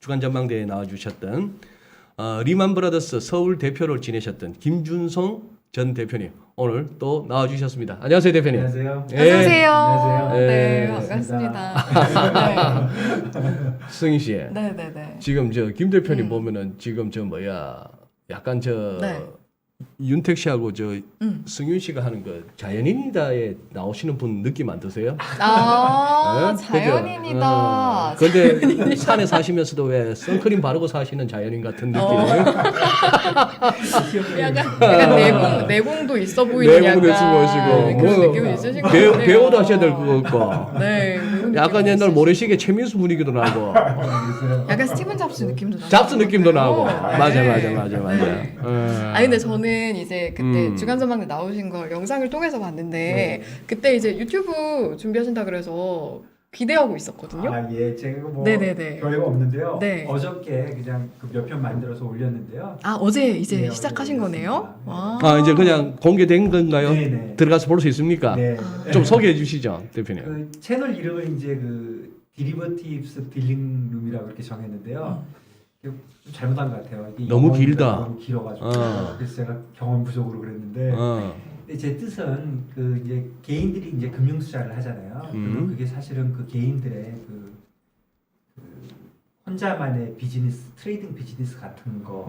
주간 전망대에 나와주셨던 리만 브라더스 서울 대표를 지내셨던 김준성 전 대표님 오늘 또 나와주셨습니다. 안녕하세요 대표님. 안녕하세요. 예. 안녕하세요. 안녕하세요. 네, 반갑습니다. 반갑습니다. 승희 씨. 네. 지금 저 김 대표님 보면은 지금 저 뭐야 약간 저 네. 윤택 씨하고 저 승윤 씨가 하는 그 자연인이다에 나오시는 분 느낌 안 드세요? 아, 네? 자연인이다. 그죠? 근데 산에 사시면서도 왜 선크림 바르고 사시는 자연인 같은 느낌? 약간 내공도 있어 보이는 내공도 있어 약간 보이시고 그런 느낌이 있으신 것 같아요. 배우도 하셔야 될 것 같고. 네. 그런 약간 느낌이 옛날 있으시고. 모래시계 최민수 분위기도 나고 약간 스티븐 잡스 느낌도 나고. 잡스 느낌도 나고. 네. 맞아. 네. 아니 근데 저는 이제 그때 주간 전망대 나오신 걸 영상을 통해서 봤는데 그때 이제 유튜브 준비하신다 그래서 기대하고 있었거든요. 아, 예, 제가 뭐 네네네. 별거 없는데요. 네. 어저께 그냥 몇 편 만들어서 올렸는데요. 아 어제 이제 네, 시작하신 어제 거네요? 올렸습니다. 와. 아 이제 그냥 공개된 건가요? 네네. 들어가서 볼 수 있습니까? 네. 좀 소개해 주시죠, 대표님. 그 채널 이름을 이제 그 디리버티브스 딜링룸이라고 이렇게 정했는데요. 좀 잘못한 것 같아요. 이게 너무 영어니까 길다. 너무 길어가지고 어. 그래서 제가 경험 부족으로 그랬는데 근데 제 뜻은 그 이제 개인들이 이제 금융 투자를 하잖아요. 그리고 그게 사실은 그 개인들의 그 혼자만의 비즈니스, 트레이딩 비즈니스 같은 거.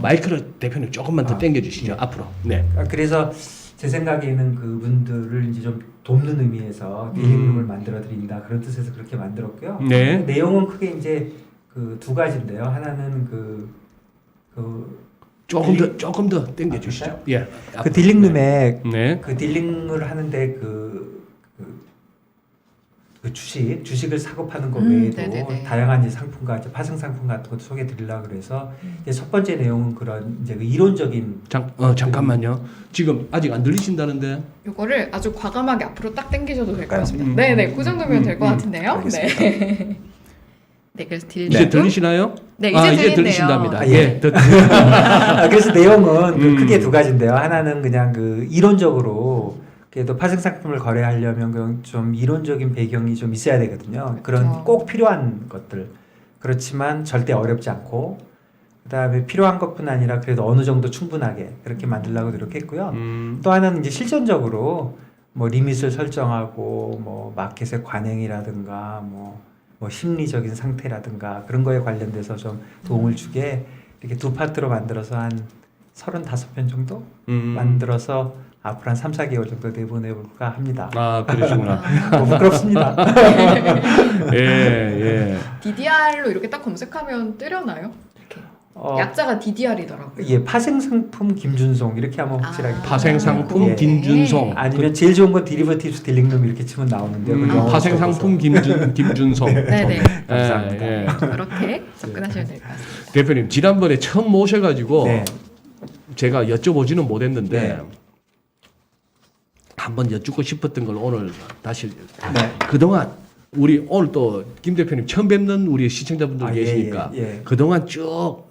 마이크를 대표님 조금만 더 당겨 주시죠. 네. 앞으로. 네. 그래서 제 생각에는 그분들을 이제 좀 돕는 의미에서 딜링룸을 만들어 드린다 그런 뜻에서 그렇게 만들었고요. 네. 내용은 크게 이제 그 두 가지인데요. 하나는 그 조금 더 당겨 주시죠. 예. 그 딜링룸에 네. 그 딜링을 하는데 그 주식을 사고 파는 거 외에도 네네네. 다양한 이제 상품과 이제 파생 상품 같은 것도 소개해 드리려고 그래서 이제 첫 번째 내용은 그런 이제 그 이론적인 잠깐만요. 지금 아직 안 들리신다는데. 요거를 아주 과감하게 앞으로 딱 당기셔도 될 것 그럴까요? 같습니다. 네네, 그 정도면 될 것 같은데요. 알겠습니다. 네. 네, 그래서 이제 들리시나요? 네, 이제 들리네요. 들리신답니다. 아, 예. 예. 그래서 내용은 그 크게 두 가지인데요. 하나는 그냥 그 이론적으로 그래도 파생 상품을 거래하려면 그런 좀 이론적인 배경이 좀 있어야 되거든요. 그런 그렇죠. 꼭 필요한 것들. 그렇지만 절대 어렵지 않고 그다음에 필요한 것뿐 아니라 그래도 어느 정도 충분하게 그렇게 만들려고 노력했고요. 또 하나는 이제 실전적으로 뭐 리밋을 설정하고 뭐 마켓의 관행이라든가 뭐 심리적인 상태라든가 그런 거에 관련돼서 좀 도움을 주게 이렇게 두 파트로 만들어서 한 35편 정도 만들어서 앞으로 한 3, 4개월 정도 내보내볼까 합니다. 아, 그러시구나. 너무 부끄럽습니다. 예. DDR로 이렇게 딱 검색하면 뜨려나요? 이렇게. 약자가 DDR이더라고요. 예, 파생 상품 김준송 이렇게 하면 확실하게 파생 상품 예. 김준송. 아니면 제일 좋은 건 디리버티브스 딜링룸 이렇게 치면 나오는데요. 그걸 영어로 파생 적어서. 상품 김준송. 네네. 감사합니다. 예. 그렇게 접근하시면 될 것 같습니다. 대표님 지난번에 처음 모셔가지고 네. 제가 여쭤보지는 못했는데 네. 한번 여쭙고 싶었던 걸 오늘 다시 네. 그동안 우리 오늘 또 김 대표님 처음 뵙는 우리 시청자분들 아, 계시니까 예. 그동안 쭉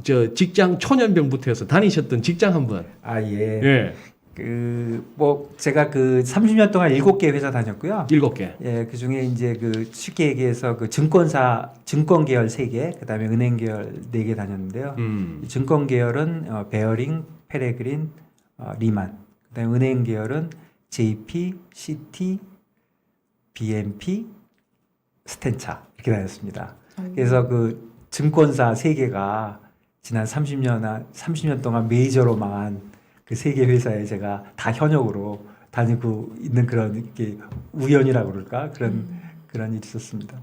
저 직장 초년병부터 해서 다니셨던 직장 한번 아 예. 예. 제가 그 30년 동안 7개 회사 다녔고요. 7개. 예, 그 중에 이제 그 쉽게 얘기해서 그 증권 계열 3개, 그다음에 은행 계열 4개 다녔는데요. 이 증권 계열은 베어링, 페레그린, 리만. 그다음에 은행 계열은 JP, CT, BNP, 스탠차 이렇게 다녔습니다. 그래서 그 증권사 3개가 지난 30년 동안 메이저로 망한 그 3개 회사에 제가 다 현역으로 다니고 있는 그런 이렇게 우연이라고 그럴까 그런 일이 있었습니다.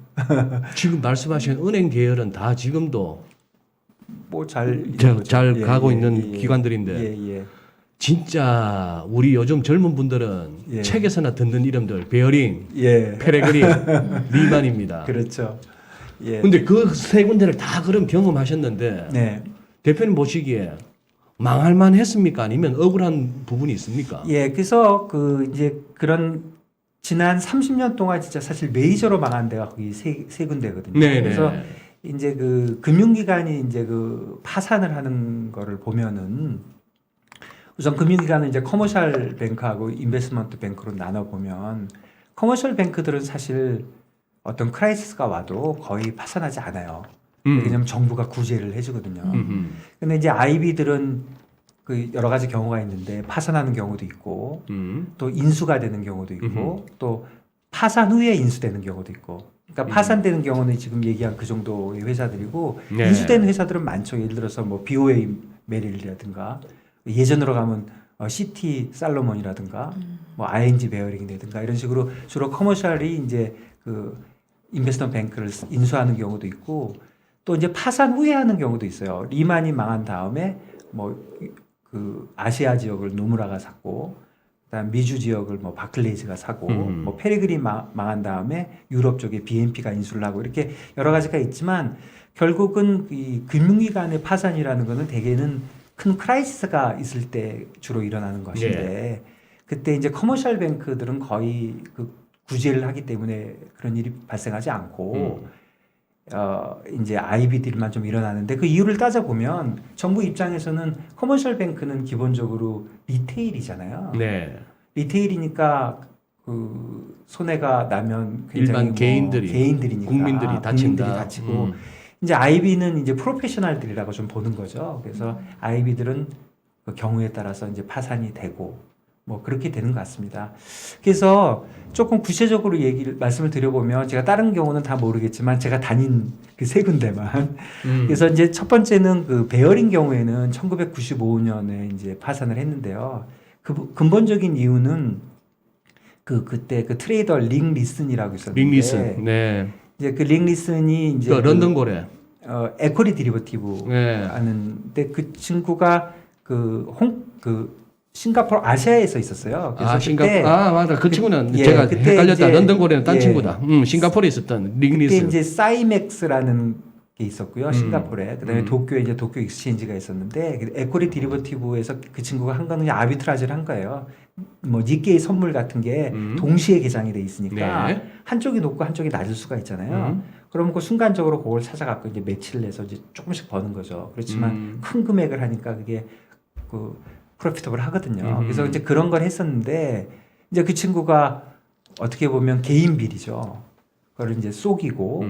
지금 말씀하신 은행 계열은 다 지금도 뭐 잘 가고 있는 기관들인데 예. 진짜 우리 요즘 젊은 분들은 예. 책에서나 듣는 이름들 베어링, 예. 페레그린, 리만입니다. 그렇죠. 예. 근데 그 세 군데를 다 그럼 경험하셨는데 네. 대표님 보시기에 망할만 했습니까? 아니면 억울한 부분이 있습니까? 예. 그래서 그 이제 그런 지난 30년 동안 진짜 사실 메이저로 망한 데가 거기 세 군데거든요. 네네. 그래서 이제 그 금융기관이 이제 그 파산을 하는 거를 보면은 우선 금융기관은 이제 커머셜 뱅크하고 인베스트먼트 뱅크로 나눠 보면 커머셜 뱅크들은 사실 어떤 크라이시스가 와도 거의 파산하지 않아요. 왜냐하면 정부가 구제를 해주거든요. 근데 이제 아이비들은 그 여러 가지 경우가 있는데 파산하는 경우도 있고 또 인수가 되는 경우도 있고 또 파산 후에 인수되는 경우도 있고. 그러니까 파산되는 경우는 지금 얘기한 그 정도의 회사들이고 네. 인수되는 회사들은 많죠. 예를 들어서 뭐 BOA 메릴이라든가 예전으로 가면 CT 살로몬이라든가 뭐 ING 베어링이라든가 이런 식으로 주로 커머셜이 이제 그 인베스트먼트 뱅크를 인수하는 경우도 있고 또 이제 파산 후에 하는 경우도 있어요. 리만이 망한 다음에 뭐 그 아시아 지역을 노무라가 샀고 그다음 미주 지역을 뭐 바클레이즈가 사고 뭐 페레그린 망한 다음에 유럽 쪽에 BNP가 인수를 하고 이렇게 여러 가지가 있지만 결국은 이 금융기관의 파산이라는 거는 대개는 큰 크라이시스가 있을 때 주로 일어나는 것인데 그때 이제 커머셜 뱅크들은 거의 그 구제를 하기 때문에 그런 일이 발생하지 않고 이제 아이비들만 좀 일어나는데 그 이유를 따져보면 정부 입장에서는 커머셜 뱅크는 기본적으로 리테일이잖아요. 네. 리테일이니까 그 손해가 나면 굉장히 일반 뭐 개인들이니까 국민들이 다친다. 다치고 이제 아이비는 이제 프로페셔널들이라고 좀 보는 거죠. 그래서 아이비들은 그 경우에 따라서 이제 파산이 되고 뭐 그렇게 되는 것 같습니다. 그래서 조금 구체적으로 말씀을 드려보면 제가 다른 경우는 다 모르겠지만 제가 다닌 그 세 군데만 그래서 이제 첫 번째는 그 베어링 경우에는 1995년에 이제 파산을 했는데요. 그 근본적인 이유는 그때 그 트레이더 링 리슨이라고 있었는데 링 리슨. 네. 이제 그 링 리슨이 이제 그 런던 거래. 에쿼리 디리버티브 네. 하는데 그 친구가 그 싱가포르 아시아에서 있었어요. 그래서 싱가포르. 맞아. 그 친구는 예, 제가 그때 헷갈렸다. 이제, 런던 거래는 딴 예. 친구다. 싱가포르에 있었던 그때 링리슨. 이제 사이맥스라는 게 있었고요. 싱가포르에. 그다음에 도쿄에 이제 도쿄 익스체인지가 있었는데 에코리 디리버티브에서 그 친구가 한 거는 아비트라지를 한 거예요. 뭐 니케이 선물 같은 게 동시에 개장이 돼 있으니까 네. 한쪽이 높고 한쪽이 낮을 수가 있잖아요. 그러면 그 순간적으로 그걸 찾아갖고 이제 매치를 해서 이제 조금씩 버는 거죠. 그렇지만 큰 금액을 하니까 그게 그 프로피터블 하거든요. 그래서 이제 그런 걸 했었는데 이제 그 친구가 어떻게 보면 개인 비리죠. 그걸 이제 속이고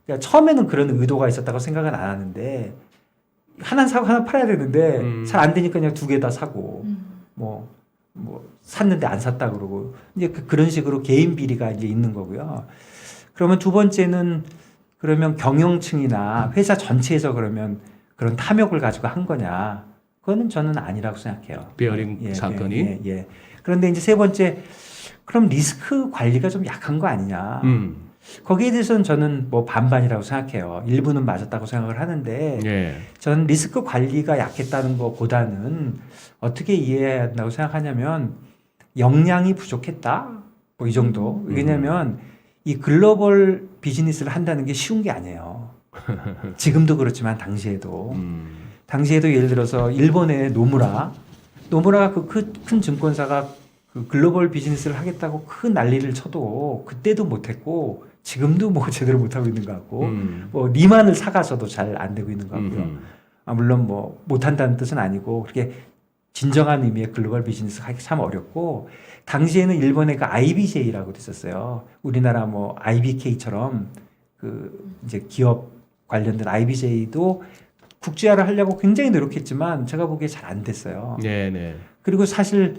그러니까 처음에는 그런 의도가 있었다고 생각은 안 하는데 하나 사고 하나 팔아야 되는데 잘 안 되니까 그냥 두 개 다 사고 뭐 샀는데 안 샀다 그러고 이제 그런 식으로 개인 비리가 이제 있는 거고요. 그러면 두 번째는 그러면 경영층이나 회사 전체에서 그러면 그런 탐욕을 가지고 한 거냐? 그거는 저는 아니라고 생각해요. 베어링 사건이. 예. 그런데 이제 세 번째, 그럼 리스크 관리가 좀 약한 거 아니냐? 거기에 대해서는 저는 뭐 반반이라고 생각해요. 일부는 맞았다고 생각을 하는데, 예. 저는 리스크 관리가 약했다는 것보다는 어떻게 이해해야 한다고 생각하냐면 역량이 부족했다. 뭐 이 정도. 왜냐하면 이 글로벌 비즈니스를 한다는 게 쉬운 게 아니에요. 지금도 그렇지만 당시에도. 당시에도 예를 들어서 일본의 노무라가 그 큰 증권사가 그 글로벌 비즈니스를 하겠다고 큰 난리를 쳐도 그때도 못했고 지금도 뭐 제대로 못하고 있는 것 같고 뭐 리만을 사가서도 잘 안 되고 있는 것 같고요. 물론 뭐 못한다는 뜻은 아니고 그렇게 진정한 의미의 글로벌 비즈니스 하기 참 어렵고 당시에는 일본의 그 IBJ라고도 있었어요. 우리나라 뭐 IBK처럼 그 이제 기업 관련된 IBJ도 국제화를 하려고 굉장히 노력했지만 제가 보기에 잘 안 됐어요. 네네. 그리고 사실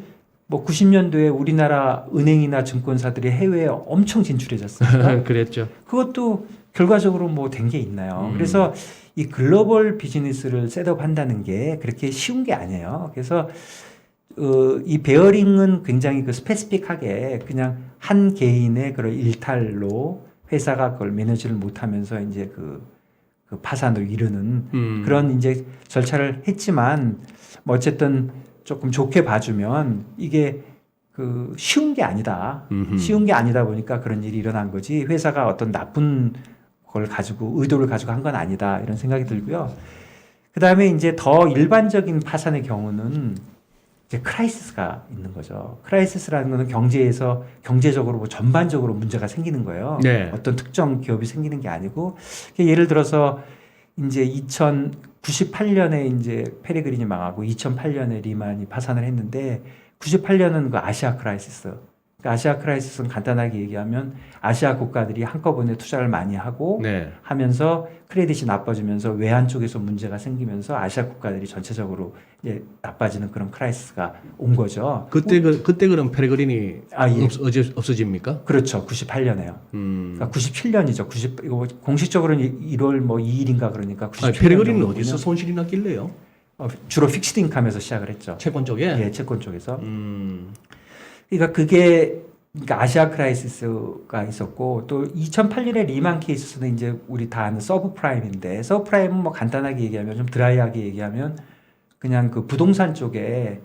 뭐 90년도에 우리나라 은행이나 증권사들이 해외에 엄청 진출해졌습니다. 그랬죠. 그것도 결과적으로 뭐 된 게 있나요? 그래서 이 글로벌 비즈니스를 셋업한다는 게 그렇게 쉬운 게 아니에요. 그래서 이 베어링은 굉장히 그 스페시픽하게 그냥 한 개인의 그런 일탈로 회사가 그걸 매니지를 못하면서 이제 그 파산으로 이르는 그런 이제 절차를 했지만 뭐 어쨌든 조금 좋게 봐주면 이게 그 쉬운 게 아니다. 쉬운 게 아니다 보니까 그런 일이 일어난 거지 회사가 어떤 나쁜 걸 가지고 의도를 가지고 한 건 아니다 이런 생각이 들고요. 그 다음에 이제 더 일반적인 파산의 경우는 이제 크라이시스가 있는 거죠. 크라이시스라는 거는 경제적으로 뭐 전반적으로 문제가 생기는 거예요. 네. 어떤 특정 기업이 생기는 게 아니고 예를 들어서 이제 2098년에 이제 페레그린이 망하고 2008년에 리만이 파산을 했는데 98년은 그 아시아 크라이시스 그러니까 아시아 크라이시스는 간단하게 얘기하면 아시아 국가들이 한꺼번에 투자를 많이 하고 네. 하면서 크레딧이 나빠지면서 외환 쪽에서 문제가 생기면서 아시아 국가들이 전체적으로 이제 나빠지는 그런 크라이시스가 온 거죠. 그때 그럼 페레그린이 예. 없어집니까? 그렇죠. 98년에요. 그러니까 97년이죠. 이거 공식적으로는 1월 뭐 2일인가 그러니까 97년. 페레그린은 어디서 손실이 났길래요? 주로 픽스드 인컴에서 시작을 했죠. 채권 쪽에? 예, 채권 쪽에서. 그러니까 그러니까 아시아 크라이시스가 있었고 또 2008년에 리만 케이스는 이제 우리 다 아는 서브프라임인데 서브프라임은 뭐 간단하게 얘기하면 좀 드라이하게 얘기하면 그냥 그 부동산 쪽에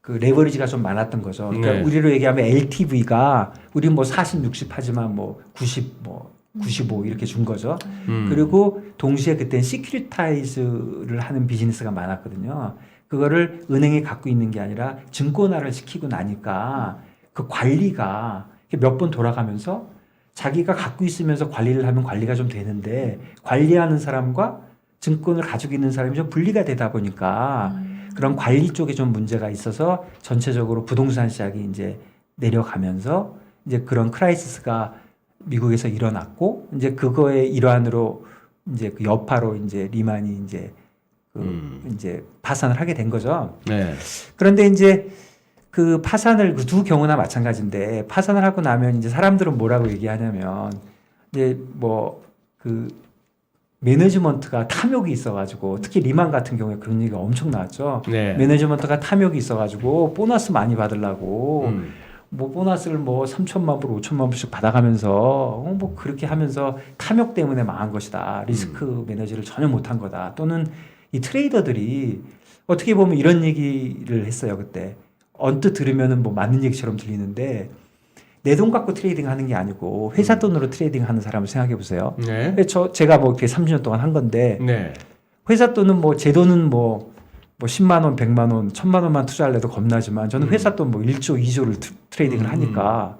그 레버리지가 좀 많았던 거죠. 그러니까 네. 우리로 얘기하면 LTV가 우리 뭐 40, 60 하지만 뭐 90, 뭐 95 이렇게 준 거죠. 그리고 동시에 그때 시큐리타이즈를 하는 비즈니스가 많았거든요. 그거를 은행이 갖고 있는 게 아니라 증권화를 시키고 나니까 그 관리가 몇 번 돌아가면서 자기가 갖고 있으면서 관리를 하면 관리가 좀 되는데 관리하는 사람과 증권을 가지고 있는 사람이 좀 분리가 되다 보니까 그런 관리 쪽에 좀 문제가 있어서 전체적으로 부동산 시장이 이제 내려가면서 이제 그런 크라이시스가 미국에서 일어났고 이제 그거의 일환으로 이제 그 여파로 이제 리만이 이제 이제 파산을 하게 된 거죠. 네. 그런데 이제 그 파산을 그 두 경우나 마찬가지인데 파산을 하고 나면 이제 사람들은 뭐라고 얘기하냐면 이제 뭐 그 매니지먼트가 탐욕이 있어가지고 특히 리만 같은 경우에 그런 얘기가 엄청 나왔죠. 네. 매니지먼트가 탐욕이 있어가지고 보너스 많이 받으려고 뭐 보너스를 뭐 3천만 불, 5천만 불씩 받아가면서 뭐 그렇게 하면서 탐욕 때문에 망한 것이다. 리스크 매니지를 전혀 못한 거다. 또는 이 트레이더들이 어떻게 보면 이런 얘기를 했어요 그때. 언뜻 들으면은 뭐 맞는 얘기처럼 들리는데 내 돈 갖고 트레이딩 하는 게 아니고 회사 돈으로 트레이딩 하는 사람을 생각해 보세요. 네. 제가 뭐 이렇게 30년 동안 한 건데 네. 회사 돈은 뭐 제 돈은 뭐 10만 원, 100만 원, 1000만 원만 투자할래도 겁나지만 저는 회사 돈 뭐 1조, 2조를 트레이딩을 하니까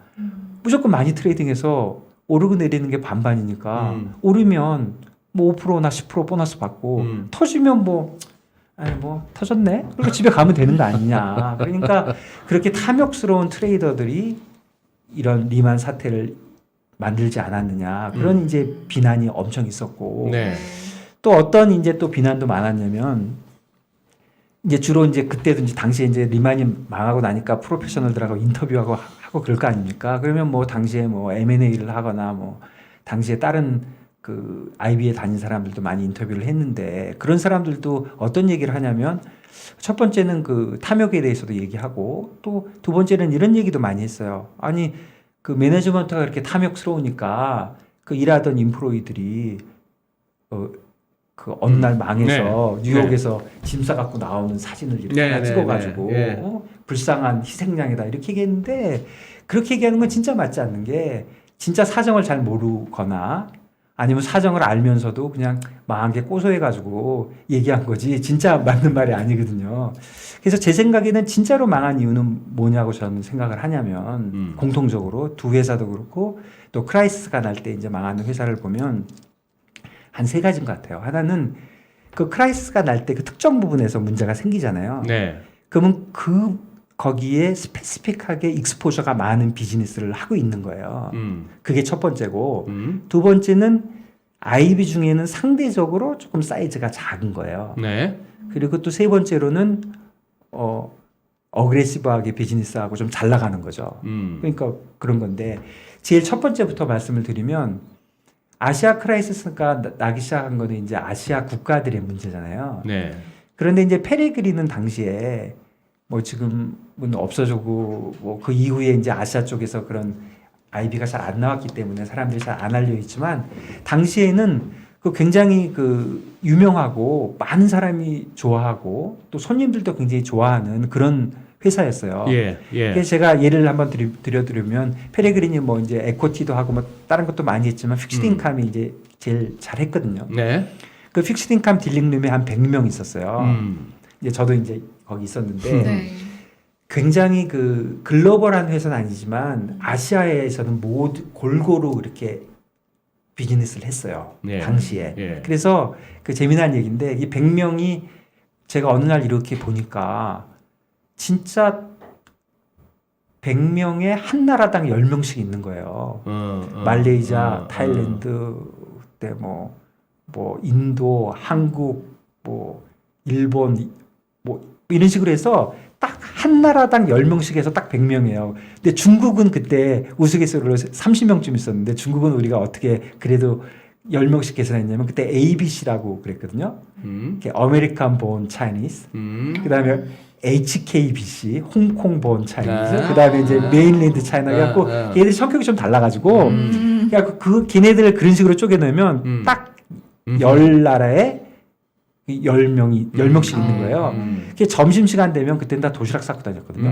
무조건 많이 트레이딩해서 오르고 내리는 게 반반이니까 오르면 뭐 5%나 10% 보너스 받고 터지면 뭐 아니 뭐 터졌네. 그리고 집에 가면 되는 거 아니냐. 그러니까 그렇게 탐욕스러운 트레이더들이 이런 리만 사태를 만들지 않았느냐. 그런 이제 비난이 엄청 있었고 네. 또 어떤 이제 또 비난도 많았냐면 이제 주로 이제 그때도 이제 당시에 이제 리만이 망하고 나니까 프로페셔널들하고 인터뷰하고 하고 그럴 거 아닙니까? 그러면 뭐 당시에 뭐 M&A를 하거나 뭐 당시에 다른 그 IB에 다닌 사람들도 많이 인터뷰를 했는데 그런 사람들도 어떤 얘기를 하냐면 첫 번째는 그 탐욕에 대해서도 얘기하고 또 두 번째는 이런 얘기도 많이 했어요. 아니 그 매니지먼트가 그렇게 탐욕스러우니까 그 일하던 인프로이들이 그 어느 날 망해서 네. 뉴욕에서 짐 싸갖고 나오는 사진을 이렇게 네, 하나 네, 찍어가지고 네, 네. 불쌍한 희생양이다 이렇게 얘기했는데 그렇게 얘기하는 건 진짜 맞지 않는 게 진짜 사정을 잘 모르거나 아니면 사정을 알면서도 그냥 망한 게 고소해가지고 얘기한 거지 진짜 맞는 말이 아니거든요. 그래서 제 생각에는 진짜로 망한 이유는 뭐냐고 저는 생각을 하냐면 공통적으로 두 회사도 그렇고 또 크라이시스가 날 때 이제 망하는 회사를 보면 한 세 가지인 것 같아요. 하나는 그 크라이시스가 날 때 그 특정 부분에서 문제가 생기잖아요. 네. 그러면 거기에 스페시픽하게 익스포저가 많은 비즈니스를 하고 있는 거예요. 그게 첫 번째고 두 번째는 IB 중에는 상대적으로 조금 사이즈가 작은 거예요. 네. 그리고 또 세 번째로는 어그레시브하게 비즈니스하고 좀 잘 나가는 거죠. 그러니까 그런 건데 제일 첫 번째부터 말씀을 드리면 아시아 크라이시스가 나기 시작한 거는 이제 아시아 국가들의 문제잖아요. 네. 그런데 이제 페레그린은 당시에 뭐 지금은 없어지고 뭐 그 이후에 이제 아시아 쪽에서 그런 IB가 잘 안 나왔기 때문에 사람들이 잘 안 알려 있지만 당시에는 그 굉장히 그 유명하고 많은 사람이 좋아하고 또 손님들도 굉장히 좋아하는 그런 회사였어요. 예. 예. 그래서 제가 예를 한번 드려드리면 페레그린이 뭐 이제 에코티도 하고 뭐 다른 것도 많이 했지만 픽스드 인컴이 이제 제일 잘했거든요. 네. 그 픽스드 인컴 딜링룸에 한 100명 있었어요. 이제 저도 이제 거기 있었는데 네. 굉장히 그 글로벌한 회사는 아니지만 아시아에서는 모두 골고루 이렇게 비즈니스를 했어요. 네. 당시에. 예. 그래서 그 재미난 얘기인데 이 100명이 제가 어느 날 이렇게 보니까 진짜 100명에 한 나라당 10명씩 있는 거예요. 말레이시아, 타일랜드, 그때 뭐 인도, 한국, 뭐 일본, 뭐 이런 식으로 해서 딱 한 나라당 10명씩 해서 딱 100명이에요. 근데 중국은 그때 우스갯소리로 30명쯤 있었는데 중국은 우리가 어떻게 그래도 10명씩 계산했냐면 그때 ABC라고 그랬거든요. 아메리칸 본 차이니스. 그다음에 HKBC, 홍콩 본 차이니스. 그다음에 이제 메인랜드 차이나 갖고 걔네들이 성격이 좀 달라가지고 그러니까 그 걔네들을 그런 식으로 쪼개놓으면 딱 10나라에 10명씩 있는 거예요. 그게 점심시간 되면 그때는 다 도시락 싸고 다녔거든요.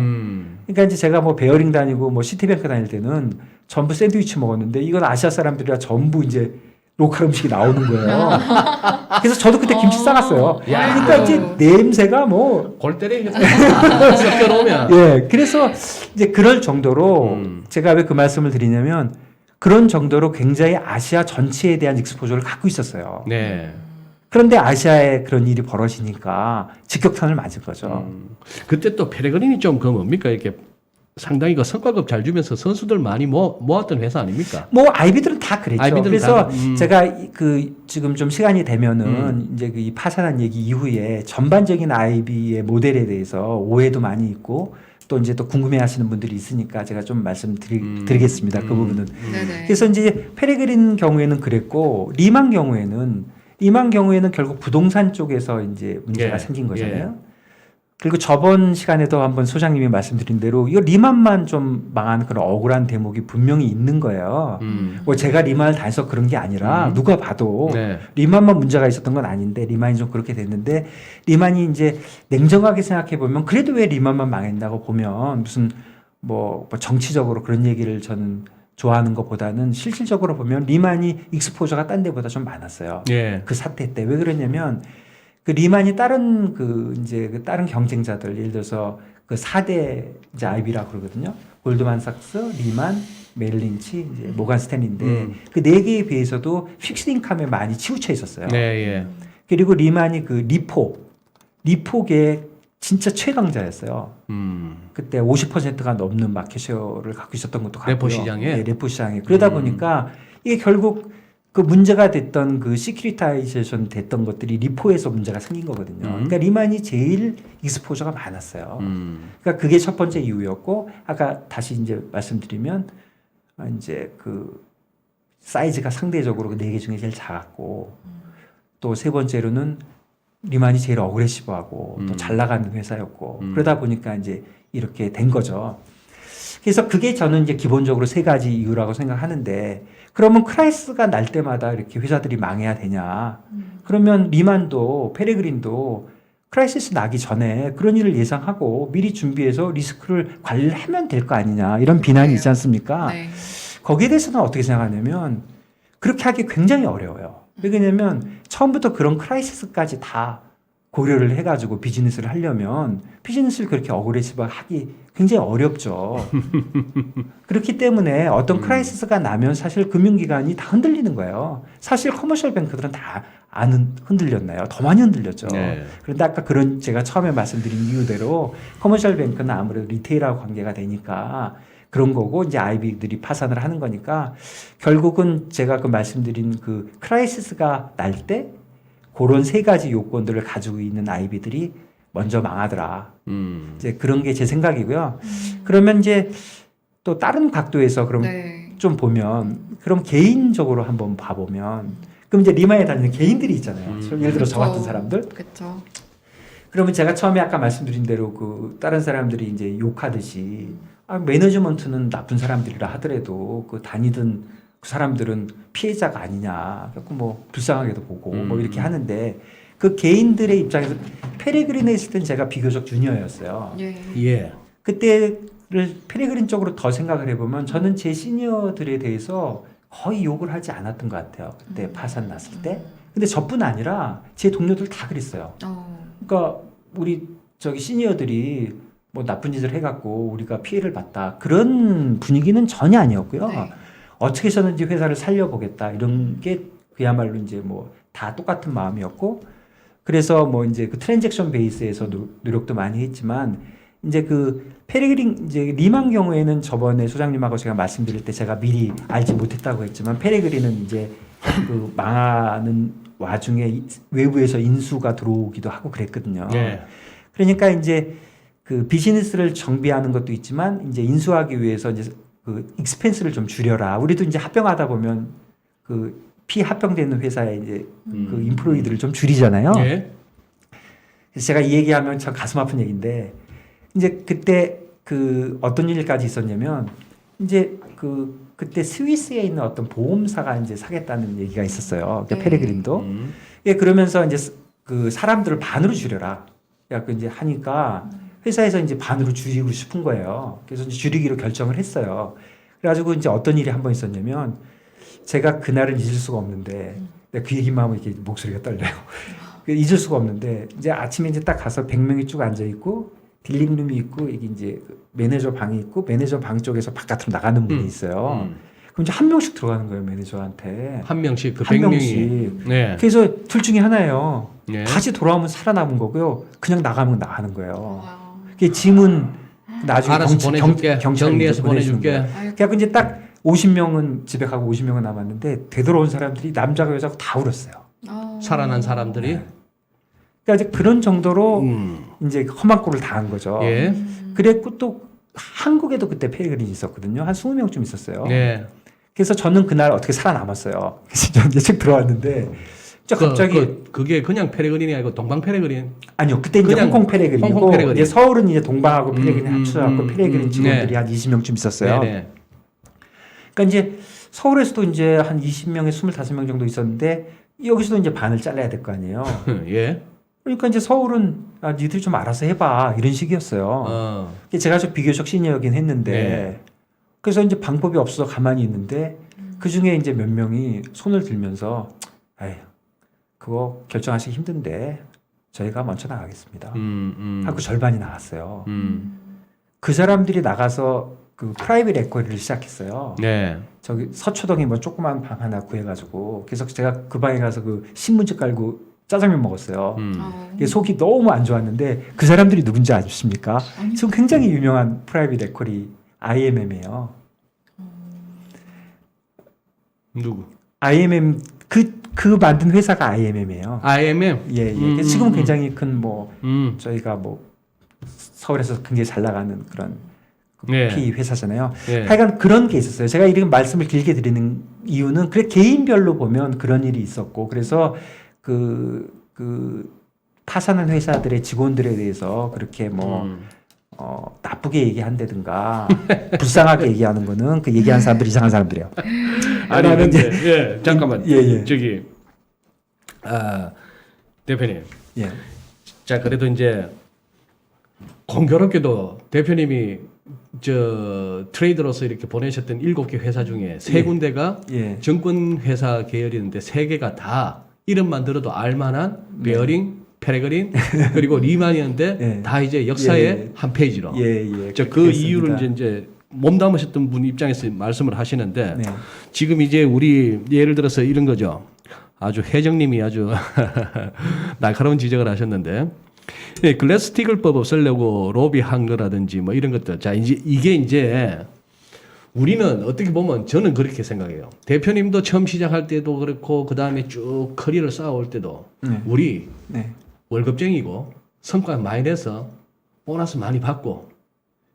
그러니까 이제 제가 뭐 베어링 다니고 뭐 시티뱅크 다닐 때는 전부 샌드위치 먹었는데 이건 아시아 사람들이라 전부 이제 로컬 음식이 나오는 거예요. 그래서 저도 그때 김치 싸갔어요. 그러니까 이제 냄새가 뭐 골 때리겠다. 섞여 놓으면. 예, 그래서 이제 그럴 정도로 제가 왜 그 말씀을 드리냐면 그런 정도로 굉장히 아시아 전체에 대한 익스포저를 갖고 있었어요. 네. 그런데 아시아에 그런 일이 벌어지니까 직격탄을 맞은 거죠. 그때 또 페레그린이 좀 그 뭡니까 이렇게 상당히 그 성과급 잘 주면서 선수들 많이 모았던 회사 아닙니까? 뭐 아이비들은 다 그랬죠. 아이비들은 그래서 다, 제가 그 지금 좀 시간이 되면은 이제 그 이 파산한 얘기 이후에 전반적인 아이비의 모델에 대해서 오해도 많이 있고 또 이제 또 궁금해하시는 분들이 있으니까 제가 좀 말씀드리겠습니다. 그 부분은. 네네. 그래서 이제 페레그린 경우에는 그랬고 리만 경우에는 결국 부동산 쪽에서 이제 문제가 예, 생긴 거잖아요. 그리고 저번 시간에도 한번 소장님이 말씀드린 대로 이 리만만 좀 망한 그런 억울한 대목이 분명히 있는 거예요. 뭐 제가 리만을 다 해서 그런 게 아니라 누가 봐도 네. 리만만 문제가 있었던 건 아닌데 리만이 좀 그렇게 됐는데 리만이 이제 냉정하게 생각해 보면 그래도 왜 리만만 망했다고 보면 무슨 뭐 정치적으로 그런 얘기를 저는 좋아하는 것보다는 실질적으로 보면 리만이 익스포저가 딴 데보다 좀 많았어요. 예. 그 사태 때 왜 그러냐면 그 리만이 다른 다른 경쟁자들 예를 들어서 그 4대 이제 아이비라고 그러거든요. 골드만삭스, 리만, 메릴린치, 이제 모간 스탠리인데 그 네 개에 비해서도 픽스드 인컴에 많이 치우쳐 있었어요. 네, 예. 그리고 리만이 그 리포계 진짜 최강자였어요. 그때 50%가 넘는 마켓쉐어를 갖고 있었던 것도 같고요. 레포 시장에? 네, 레포 시장에. 그러다 보니까 이게 결국 그 문제가 됐던 그 시큐리타이제이션 됐던 것들이 리포에서 문제가 생긴 거거든요. 그러니까 리만이 제일 익스포저가 많았어요. 그러니까 그게 첫 번째 이유였고 아까 다시 이제 말씀드리면 이제 그 사이즈가 상대적으로 그 네 개 중에 제일 작았고 또 세 번째로는 리만이 제일 어그레시브하고 또 잘 나가는 회사였고 그러다 보니까 이제 이렇게 된 거죠. 그래서 그게 저는 이제 기본적으로 세 가지 이유라고 생각하는데 그러면 크라이시스가 날 때마다 이렇게 회사들이 망해야 되냐? 그러면 리만도 페레그린도 크라이시스 나기 전에 그런 일을 예상하고 미리 준비해서 리스크를 관리를 하면 될 거 아니냐 이런 비난이 있지 않습니까? 네. 거기에 대해서는 어떻게 생각하냐면 그렇게 하기 굉장히 어려워요. 왜냐하면 처음부터 그런 크라이시스까지 다 고려를 해가지고 비즈니스를 하려면 비즈니스를 그렇게 어그레시브하기 굉장히 어렵죠. 그렇기 때문에 어떤 크라이시스가 나면 사실 금융기관이 다 흔들리는 거예요. 사실 커머셜 뱅크들은 다 안 흔들렸나요? 더 많이 흔들렸죠. 네. 그런데 아까 그런 제가 처음에 말씀드린 이유대로 커머셜 뱅크는 아무래도 리테일하고 관계가 되니까 그런 거고 이제 아이비들이 파산을 하는 거니까 결국은 제가 그 말씀드린 그 크라이시스가 날 때 그런 세 가지 요건들을 가지고 있는 아이비들이 먼저 망하더라. 이제 그런 게 제 생각이고요. 그러면 이제 또 다른 각도에서 그럼 네. 좀 보면 그럼 개인적으로 한번 봐보면 그럼 이제 리만에 다니는 개인들이 있잖아요. 예를 들어 저 같은 사람들. 그렇죠. 그러면 제가 처음에 아까 말씀드린 대로 그 다른 사람들이 이제 욕하듯이 매니지먼트는 나쁜 사람들이라 하더라도 그 다니던 그 사람들은 피해자가 아니냐. 그래서 뭐 불쌍하게도 보고 뭐 이렇게 하는데 그 개인들의 입장에서 페레그린에 있을 때는 제가 비교적 주니어였어요. 예. 예. 그때를 페레그린 쪽으로 더 생각을 해보면 저는 제 시니어들에 대해서 거의 욕을 하지 않았던 것 같아요. 그때 파산 났을 때. 근데 저뿐 아니라 제 동료들 다 그랬어요. 그러니까 우리 저기 시니어들이 뭐 나쁜 짓을 해갖고 우리가 피해를 봤다. 그런 분위기는 전혀 아니었고요. 네. 어떻게 해서든지 회사를 살려보겠다. 이런 게 그야말로 이제 뭐 다 똑같은 마음이었고 그래서 뭐 이제 그 트랜잭션 베이스에서 노력도 많이 했지만 이제 그 페레그린 이제 리만 경우에는 저번에 소장님하고 제가 말씀드릴 때 제가 미리 알지 못했다고 했지만 페레그린은 이제 그 망하는 와중에 외부에서 인수가 들어오기도 하고 그랬거든요. 예. 그러니까 이제 그 비즈니스를 정비하는 것도 있지만 이제 인수하기 위해서 이제 그 익스펜스를 좀 줄여라. 우리도 이제 합병하다 보면 그 피합병되는 회사에 이제 그 인플로이들을 좀 줄이잖아요. 예. 그래서 제가 이 얘기하면 참 가슴 아픈 얘기인데 이제 그때 그 어떤 일까지 있었냐면 이제 그때 스위스에 있는 어떤 보험사가 이제 사겠다는 얘기가 있었어요. 그러니까 페레그린도. 예, 그러면서 이제 그 사람들을 반으로 줄여라. 야, 그 이제 하니까 회사에서 이제 반으로 줄이고 싶은 거예요. 그래서 이제 줄이기로 결정을 했어요. 그래가지고 이제 어떤 일이 한 번 있었냐면 제가 그날은 잊을 수가 없는데 내가 그 얘기만 하면 이렇게 목소리가 떨려요. 잊을 수가 없는데 이제 아침에 이제 딱 가서 100명이 쭉 앉아 있고 딜링룸이 있고 이게 이제 매니저 방이 있고 매니저 방 쪽에서 바깥으로 나가는 문이 있어요. 그럼 이제 한 명씩 들어가는 거예요 매니저한테. 한 명씩 그 한 100명이. 명씩. 네. 그래서 둘 중에 하나예요. 예. 다시 돌아오면 살아남은 거고요. 그냥 나가면 나가는 거예요. 와. 그게 지문 나중에 알아서 보내줄게. 경찰이 정리해서 보내줄게. 아유, 그래서 이제 딱 50명은 집에 가고 50명은 남았는데 되돌아온 사람들이 남자고 여자고 다 울었어요. 살아난 사람들이. 그러니까 이제 그런 정도로 이제 험한 꼴을 당한 거죠. 예. 그랬고 또 한국에도 그때 페레그린이 있었거든요. 한 20명쯤 있었어요. 예. 그래서 저는 그날 어떻게 살아남았어요. 그래서 저는 이제 책 들어왔는데 저 갑자기 그게 그냥 페레그린이 아니고 동방 페레그린. 아니요. 그때 이제 그냥 홍콩 페레그린이고 홍콩 페레그린. 이제 서울은 이제 동방하고 페레그린 합쳐갖고 페레그린 직원들이 네. 한 20명쯤 있었어요. 네네. 그러니까 이제 서울에서도 이제 한 20명에 25명 정도 있었는데 여기서도 이제 반을 잘라야 될 거 아니에요. 예. 그러니까 이제 서울은 아, 니들이 좀 알아서 해봐 이런 식이었어요. 제가 좀 비교적 시니어긴 했는데 네. 그래서 이제 방법이 없어서 가만히 있는데 그 중에 이제 몇 명이 손을 들면서 아휴 그거 결정하시기 힘든데 저희가 먼저 나가겠습니다. 하고 절반이 나갔어요. 그 사람들이 나가서 그 프라이빗 에코리를 시작했어요. 네. 저기 서초동에 뭐 조그만 방 하나 구해가지고 그래서 제가 그 방에 가서 그 신문지 깔고 짜장면 먹었어요. 이게 속이 너무 안 좋았는데 그 사람들이 누군지 아십니까? 지금 굉장히 유명한 프라이빗 에코리 IMM이에요. 누구? IMM 그 만든 회사가 IMM이에요. IMM. 예, 예. 지금 굉장히 큰 뭐 저희가 뭐 서울에서 굉장히 잘 나가는 그런 네. PE 회사잖아요. 예. 하여간 그런 게 있었어요. 제가 이런 말씀을 길게 드리는 이유는 그래 개인별로 보면 그런 일이 있었고 그래서 그 파산한 회사들의 직원들에 대해서 그렇게 뭐 나쁘게 얘기한다든가 불쌍하게 얘기하는 거는 그 얘기한 사람들 이상한 사람들이에요. 아니 나는 근데 예 잠깐만. 예. 저기 대표님. 예. 자 그래도 이제 공교롭게도 대표님이 저 트레이더로서 이렇게 보내셨던 7개 회사 중에 3군데가 예. 증권 회사 계열이었는데 3개가 다 이름만 들어도 알만한 베어링, 페레그린 그리고 리만이었는데 예. 다 이제 역사의 예. 한 페이지로. 예. 저 그 이유를 이제 몸담으셨던 분 입장에서 말씀을 하시는데 네. 지금 이제 우리 예를 들어서 이런 거죠. 아주 회장님이 아주 날카로운 지적을 하셨는데 네, 글래스-스티글법 없애려고 로비한 거라든지 뭐 이런 것들. 자, 이게 이제 우리는 어떻게 보면 저는 그렇게 생각해요. 대표님도 처음 시작할 때도 그렇고 그 다음에 쭉 커리어를 쌓아올 때도 네. 우리 네. 월급쟁이고 성과 많이 내서 보너스 많이 받고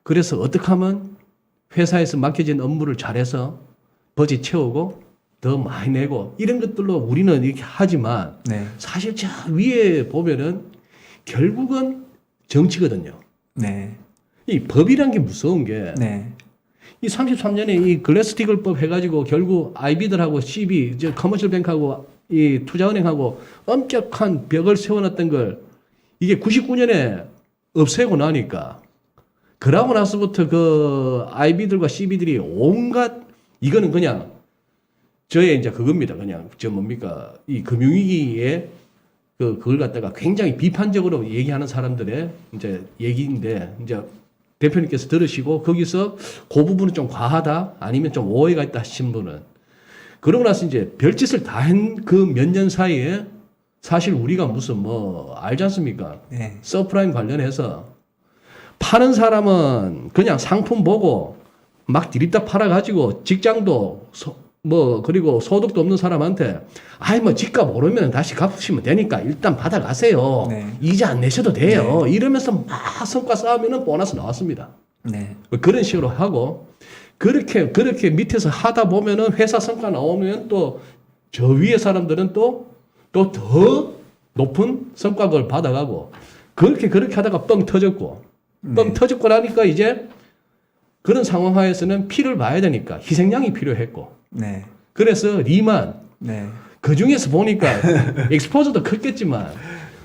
그래서 어떻게 하면 회사에서 맡겨진 업무를 잘해서 버짓 채우고 더 많이 내고 이런 것들로 우리는 이렇게 하지만 네. 사실 저 위에 보면은 결국은 정치거든요. 네. 이 법이란 게 무서운 게 네. 이 33년에 이 글래스-스티글법 해가지고 결국 IB들하고 CB, 저 커머셜 뱅크하고 이 투자은행하고 엄격한 벽을 세워놨던 걸 이게 99년에 없애고 나니까 그러고 나서부터 그 IB들과 CB들이 온갖 이거는 그냥 저의 이제 그겁니다. 그냥 저 뭡니까 이 금융위기에 그걸 갖다가 굉장히 비판적으로 얘기하는 사람들의 이제 얘기인데 이제 대표님께서 들으시고 거기서 그 부분은 좀 과하다 아니면 좀 오해가 있다 하신 분은 그러고 나서 이제 별짓을 다 한 그 몇 년 사이에 사실 우리가 무슨 뭐 알지 않습니까? 네. 서프라임 관련해서 파는 사람은 그냥 상품 보고 막 디립다 팔아가지고 직장도 그리고 소득도 없는 사람한테 뭐 집값 오르면 다시 갚으시면 되니까 일단 받아가세요. 네. 이자 안 내셔도 돼요. 이러면서 막 성과 쌓으면 보너스 나왔습니다. 네. 그런 식으로 하고 그렇게 밑에서 하다 보면은 회사 성과 나오면 또 저 위에 사람들은 또 더 높은 성과를 받아가고 그렇게 하다가 뻥 터졌고 뻥 터졌고 나니까 이제 그런 상황 하에서는 피를 봐야 되니까 희생양이 필요했고 네. 그래서 리만 네. 그 중에서 보니까 엑스포저도 컸겠지만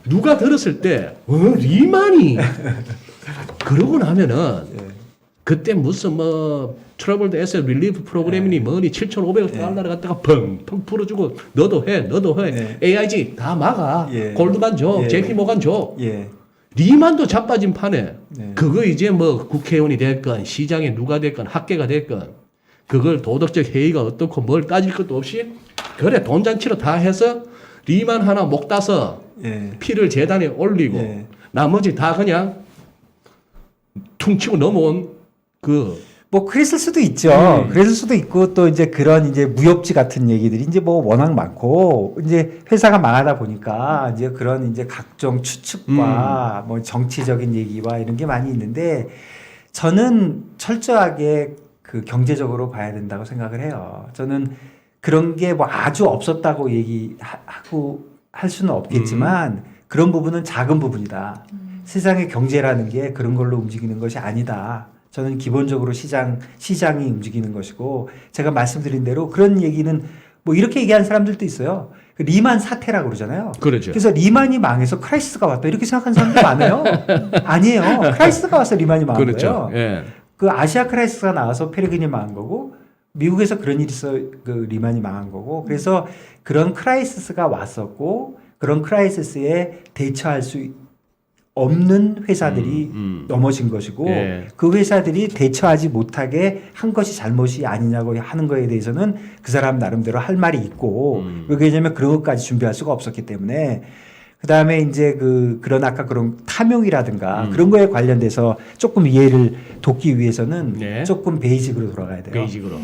누가 들었을 때 리만이 그러고 나면은 네. 그때 무슨 트러블드 에셋 릴리프 프로그램이니 뭐니 7,500달러를 갖다가 펑펑 풀어주고 너도 해 네. AIG 다 막아 예. 골드만 줘 예. JP 모간 줘 예. 리만도 자빠진 판에 네. 그거 이제 국회의원이 됐건 시장에 누가 됐건 학계가 됐건 그걸 도덕적 해이가 어떻고 뭘 따질 것도 없이 그래 돈잔치로 다 해서 리만 하나 목 따서 예. 피를 재단에 올리고 예. 나머지 다 그냥 퉁치고 넘어온 뭐 그랬을 수도 있죠. 그랬을 수도 있고 또 이제 그런 이제 무협지 같은 얘기들이 이제 뭐 워낙 많고 이제 회사가 망하다 보니까 이제 그런 이제 각종 추측과 뭐 정치적인 얘기와 이런 게 많이 있는데 저는 철저하게 그 경제적으로 봐야 된다고 생각을 해요. 저는 그런 게 뭐 아주 없었다고 얘기하고 할 수는 없겠지만 그런 부분은 작은 부분이다. 세상의 경제라는 게 그런 걸로 움직이는 것이 아니다. 저는 기본적으로 시장이 움직이는 것이고 제가 말씀드린 대로 그런 얘기는 뭐 이렇게 얘기하는 사람들도 있어요. 그 리만 사태라고 그러잖아요. 그렇죠. 그래서 리만이 망해서 크라이시스가 왔다 이렇게 생각하는 사람들 많아요. 아니에요. 크라이시스가 와서 리만이 망한 그렇죠. 거예요. 예. 그 아시아 크라이시스가 나와서 페레그린이 망한 거고 미국에서 그런 일이 있어 그 리만이 망한 거고 그래서 그런 크라이시스가 왔었고 그런 크라이시스에 대처할 수 없는 회사들이 넘어진 것이고 예. 그 회사들이 대처하지 못하게 한 것이 잘못이 아니냐고 하는 거에 대해서는 그 사람 나름대로 할 말이 있고 왜냐하면 그런 것까지 준비할 수가 없었기 때문에 그 다음에 이제 그런 아까 그런 탐욕이라든가 그런 거에 관련돼서 조금 이해를 돕기 위해서는 네. 조금 베이직으로 돌아가야 돼요. 베이직으로.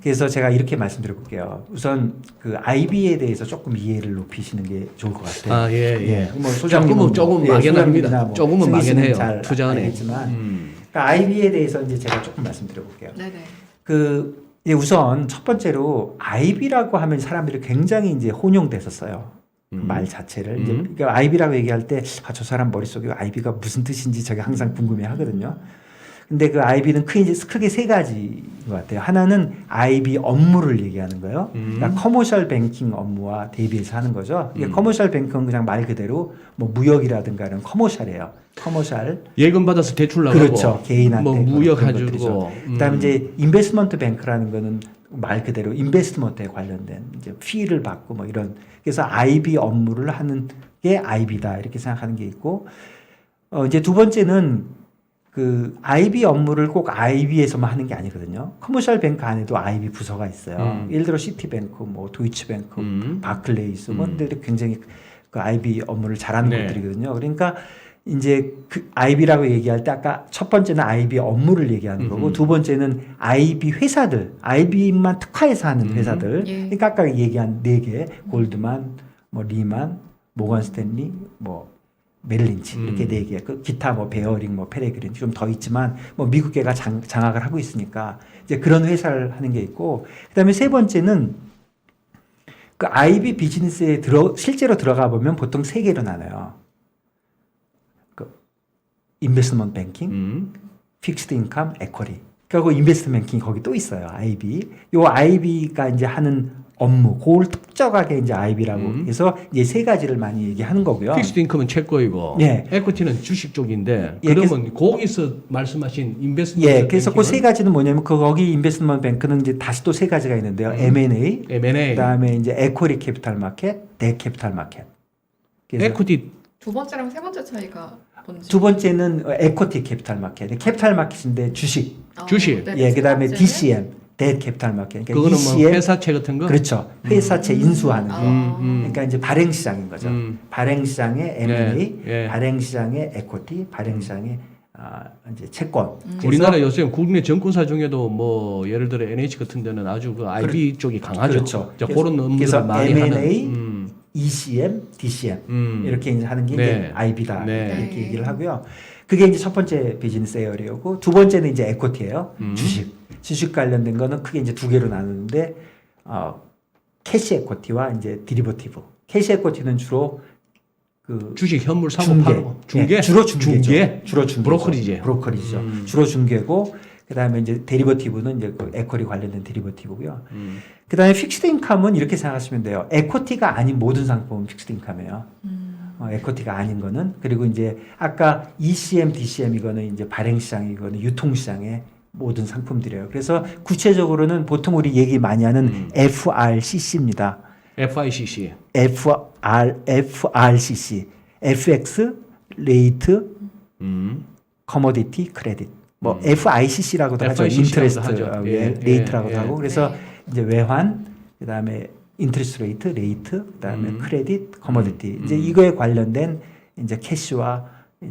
그래서 제가 이렇게 말씀드려 볼게요. 우선 그 IB에 대해서 조금 이해를 높이시는 게 좋을 것 같아요. 아, 예. 뭐 소장님은 조금 뭐, 막연합니다. 소장님이나 뭐 조금은 승희 씨는 막연해요. 잘 투자은행. 알겠지만 그러니까 IB에 대해서 이제 제가 조금 말씀드려 볼게요. 네네. 우선 첫 번째로 IB라고 하면 사람들이 굉장히 이제 혼용됐었어요. 말 자체를 이제 그러니까 IB라고 얘기할 때 저 사람 머릿속에 IB가 무슨 뜻인지 저게 항상 궁금해 하거든요. 근데 그 IB는 크게 세 가지인 것 같아요. 하나는 IB 업무를 얘기하는 거예요. 그러니까 커머셜 뱅킹 업무와 대비해서 하는 거죠. 이게 커머셜 뱅킹은 그냥 말 그대로 뭐 무역이라든가 이런 커머셜이에요. 커머셜. 예금 받아서 대출 나가고 그렇죠. 개인한테 뭐 무역 그런 해주고 것들이죠. 그다음에 이제 인베스트먼트 뱅크라는 거는 말 그대로 인베스트먼트에 관련된 이제 피를 받고 뭐 이런 그래서 IB 업무를 하는 게 IB다 이렇게 생각하는 게 있고 이제 두 번째는 그 IB 업무를 꼭 IB에서만 하는 게 아니거든요. 커머셜 뱅크 안에도 IB 부서가 있어요. 예를 들어 시티뱅크, 뭐 도이치뱅크, 바클레이스 뭐 근데 굉장히 그 IB 업무를 잘하는 네. 것들이거든요. 그러니까 이제 그 IB라고 얘기할 때 아까 첫 번째는 IB 업무를 얘기하는 거고 두 번째는 IB 회사들, IB만 특화해서 하는 회사들. 예. 그러니까 아까 얘기한 네 개, 골드만, 뭐 리만, 모건 스탠리, 뭐 멜린치 이렇게 네 개. 그 기타 뭐 베어링, 뭐 페레그린 좀 더 있지만 뭐 미국계가 장악을 하고 있으니까 이제 그런 회사를 하는 게 있고 그다음에 세 번째는 그 IB 비즈니스에 실제로 들어가 보면 보통 세 개로 나눠요. 인베스트먼트 뱅킹, 픽스드 인컴, 에쿼리. 그리고 인베스트먼트 뱅킹 거기 또 있어요. IB. 요 IB가 이제 하는 업무, 그걸 특정하게 이제 IB라고 해서 이제 세 가지를 많이 얘기하는 거고요. 픽스드 인컴은 채권이고 예. 에퀴티는 주식 쪽인데 예, 그러면 거기서 말씀하신 인베스트먼트 예, 그래서 그 세 가지는 뭐냐면 거기 인베스트먼트 뱅크는 이제 다시 또 세 가지가 있는데요. M&A, 그다음에 이제 에쿼리 캐피탈 마켓, 데 캐피탈 마켓. 에퀴티 두 번째랑 세 번째 차이가 뭔지. 두 번째는 에쿼티 캐피탈 마켓. 캐피탈 마켓인데 주식. 주식. 네, 예, 세 그다음에 번째는 DCM, 데트 캐피탈 마켓. 그러니까 그거는 뭐 ECM, 회사채 같은 거? 그렇죠. 회사채 인수하는 거. 아. 그러니까 이제 발행 시장인 거죠. 발행 시장의 M&A, 예. 발행 시장의 에쿼티, 발행 시장의 이제 채권. 그래서 우리나라 요새 국내 정권사 중에도 뭐 예를 들어 NH 같은 데는 아주 그 IB 쪽이 강하죠. 그렇죠. 자, 그런 업무를 그래서 많이 M&A, 하는. ECM, DCM 이렇게 이제 하는 게 네. 이제 IB다 네. 이렇게 얘기를 하고요. 그게 이제 첫 번째 비즈니스 에어리어고 두 번째는 이제 에코티예요. 주식 관련된 거는 크게 이제 두 개로 나누는데 캐시 에코티와 이제 디리버티브. 캐시 에코티는 주로 그 주식 현물 사고 중개. 팔고 중개 네, 주로 중개죠. 중개? 주로 중개. 브로커리죠. 주로 중개고 그다음에 이제 데리버티브는 이제 그 에쿼리 관련된 데리버티브고요. 그다음에 픽스드 인컴은 이렇게 생각하시면 돼요. 에쿼티가 아닌 모든 상품은 픽스드 인컴이에요. 에쿼티가 아닌 거는 그리고 이제 아까 ECM, DCM 이거는 이제 발행 시장 이거는 유통 시장의 모든 상품들이에요. 그래서 구체적으로는 보통 우리 얘기 많이 하는 FRCC입니다. FICC. FRCC, FX, 레이트, 커머디티, 크레딧. 뭐 FICC라고도 하죠. FICC 라고도 인트레스트 하죠. 레이트라고도 예. 하고. 그래서 네. 이제 외환, 그다음에 인트레스트 레이트, 레이트, 그다음에 크레딧, 커머디티. 이제 이거에 관련된 이제 캐시와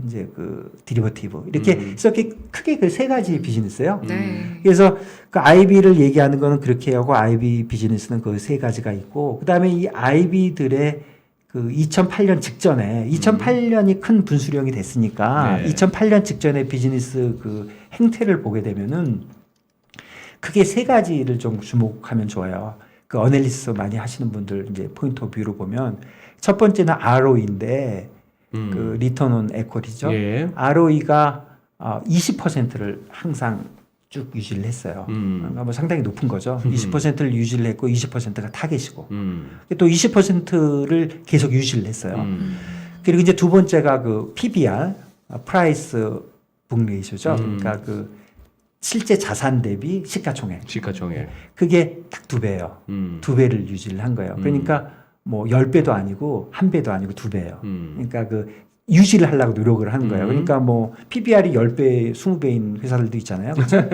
이제 그 디리버티브 이렇게 해서 이렇게 크게 그 세 가지 비즈니스예요. 네. 그래서 그 IB를 얘기하는 거는 그렇게 하고 IB 비즈니스는 그 세 가지가 있고 그다음에 이 IB들의 그 2008년 직전에 2008년이 큰 분수령이 됐으니까 네. 2008년 직전에 비즈니스 그 행태를 보게 되면은 크게 세 가지를 좀 주목하면 좋아요. 그 어널리스 많이 하시는 분들 이제 포인트 오브 뷰로 보면 첫 번째는 ROE인데 그 리턴 온 에쿼리죠. 예. ROE가 20%를 항상 쭉 유지를 했어요. 그러니까 뭐 상당히 높은 거죠. 20%를 유지를 했고 20%가 타겟이고 또 20%를 계속 유지를 했어요. 그리고 이제 두 번째가 그 PBR, 프라이스 북 레이쇼죠. 그러니까 그 실제 자산 대비 시가총액. 시가총액. 그게 딱 2배예요. 2배를 유지를 한 거예요. 그러니까 뭐 10배도 아니고 1배도 아니고 2배예요. 그러니까 그 유지를 하려고 노력을 하는 거예요. 그러니까 뭐 PBR이 10배, 20배인 회사들도 있잖아요. 그렇죠?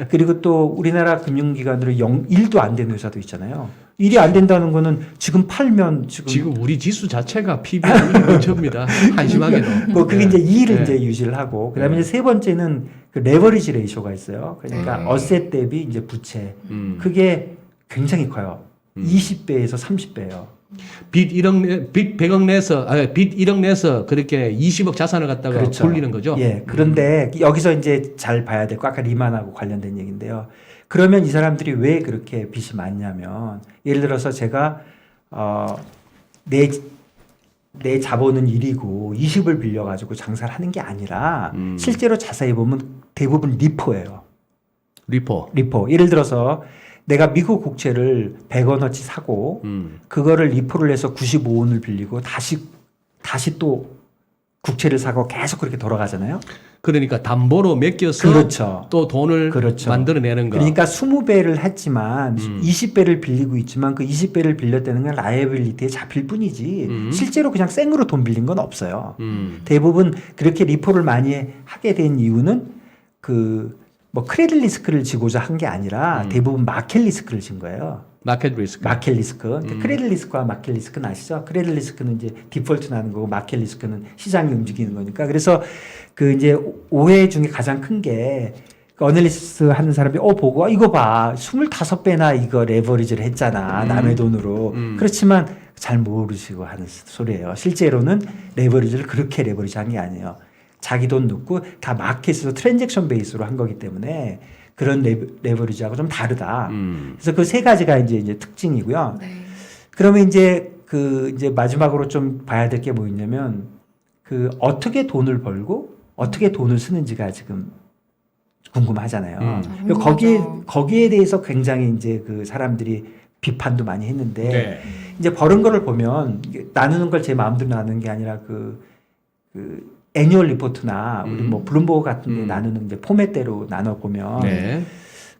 그리고 또 우리나라 금융기관으로 1도 안 되는 회사도 있잖아요. 1이 안 된다는 거는 지금 팔면 지금 우리 지수 자체가 PBR 근처입니다. 한심하게도. 뭐 그게 이제 2를 네. 이제 유지를 하고 그다음에 이제 세 번째는 그 레버리지 레이쇼가 있어요. 그러니까 어셋 대비 이제 부채. 그게 굉장히 커요. 20배에서 30배예요. 빚 100억 내서 빚 1억 내서 그렇게 20억 자산을 갖다가 그렇죠. 굴리는 거죠. 예. 그런데 여기서 이제 잘 봐야 될 거 아까 리만하고 관련된 얘기인데요. 그러면 이 사람들이 왜 그렇게 빚이 많냐면 예를 들어서 제가 내 자본은 1이고 20을 빌려 가지고 장사를 하는 게 아니라 실제로 자세히 보면 대부분 리포예요. 리포. 예를 들어서 내가 미국 국채를 100원어치 사고 그거를 리포를 해서 95원을 빌리고 다시 또 국채를 사고 계속 그렇게 돌아가잖아요. 그러니까 담보로 맡겨서 그렇죠. 또 돈을 그렇죠. 만들어내는 거. 그러니까 20배를 했지만 20배를 빌리고 있지만 그 20배를 빌렸다는 건 라이애빌리티에 잡힐 뿐이지 실제로 그냥 생으로 돈 빌린 건 없어요. 대부분 그렇게 리포를 많이 하게 된 이유는 그 뭐 크레딧 리스크를 지고자 한 게 아니라 대부분 마켓 리스크를 진 거예요. 마켓 리스크. 마켓 리스크. 크레딧 리스크와 마켓 리스크는 아시죠? 크레딧 리스크는 이제 디폴트 나는 거고 마켓 리스크는 시장이 움직이는 거니까. 그래서 그 이제 오해 중에 가장 큰 게 어널리시스 하는 사람이 보고 이거 봐. 25배나 이거 레버리지를 했잖아. 남의 돈으로. 그렇지만 잘 모르시고 하는 소리예요. 실제로는 레버리지를 그렇게 레버리지 한 게 아니에요. 자기 돈 넣고 다 마켓에서 트랜잭션 베이스로 한 거기 때문에 그런 레버리지하고 좀 다르다. 그래서 그 세 가지가 이제 특징이고요. 네. 그러면 이제 이제 마지막으로 좀 봐야 될 게 뭐 있냐면 그 어떻게 돈을 벌고 어떻게 돈을 쓰는지가 지금 궁금하잖아요. 거기에 대해서 굉장히 이제 그 사람들이 비판도 많이 했는데 네. 이제 버는 거를 보면 나누는 걸 제 마음대로 나누는 게 아니라 그 애니얼 리포트나 우리 뭐 블룸버그 같은 데 나누는 이제 포맷대로 나눠 보면 네.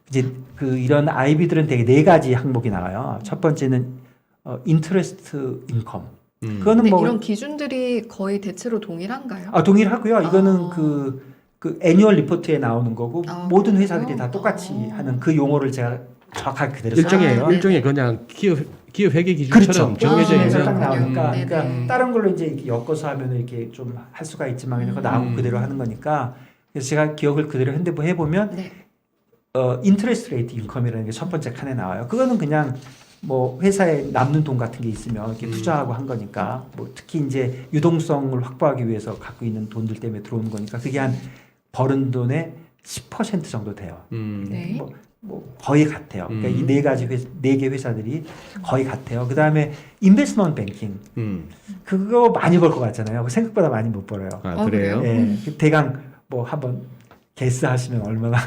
이제 그 이런 IB들은 되게 네 가지 항목이 나와요. 첫 번째는 인터레스트 인컴. 그거는 근데 뭐 이런 기준들이 거의 대체로 동일한가요? 동일하고요. 이거는 그 애니얼 리포트에 나오는 거고 모든 회사들이 그래요? 다 똑같이 하는 그 용어를 제가 정확하게 그대로 써요. 일종의 그냥 기업 회계 기준처럼 그렇죠. 정해져 그래서 있는. 딱 나오니까 네네. 그러니까 다른 걸로 이제 이렇게 엮어서 하면 이렇게 좀 할 수가 있지만 그냥 그거 나오고 그대로 하는 거니까 그래서 제가 기억을 그대로 핸드폰 해보면 네. 인터레스트 레이트 인컴이라는 게 첫 번째 칸에 나와요. 그거는 그냥 뭐 회사에 남는 돈 같은 게 있으면 이렇게 투자하고 한 거니까 뭐 특히 이제 유동성을 확보하기 위해서 갖고 있는 돈들 때문에 들어오는 거니까 그게 한 벌은 돈의 10% 정도 돼요. 네. 뭐 거의 같아요. 그러니까 이 네 개 회사들이 거의 같아요. 그 다음에 인베스트먼트 뱅킹 그거 많이 벌 것 같잖아요. 생각보다 많이 못 벌어요. 아, 그래요? 예, 대강 뭐 한번 개스하시면 얼마나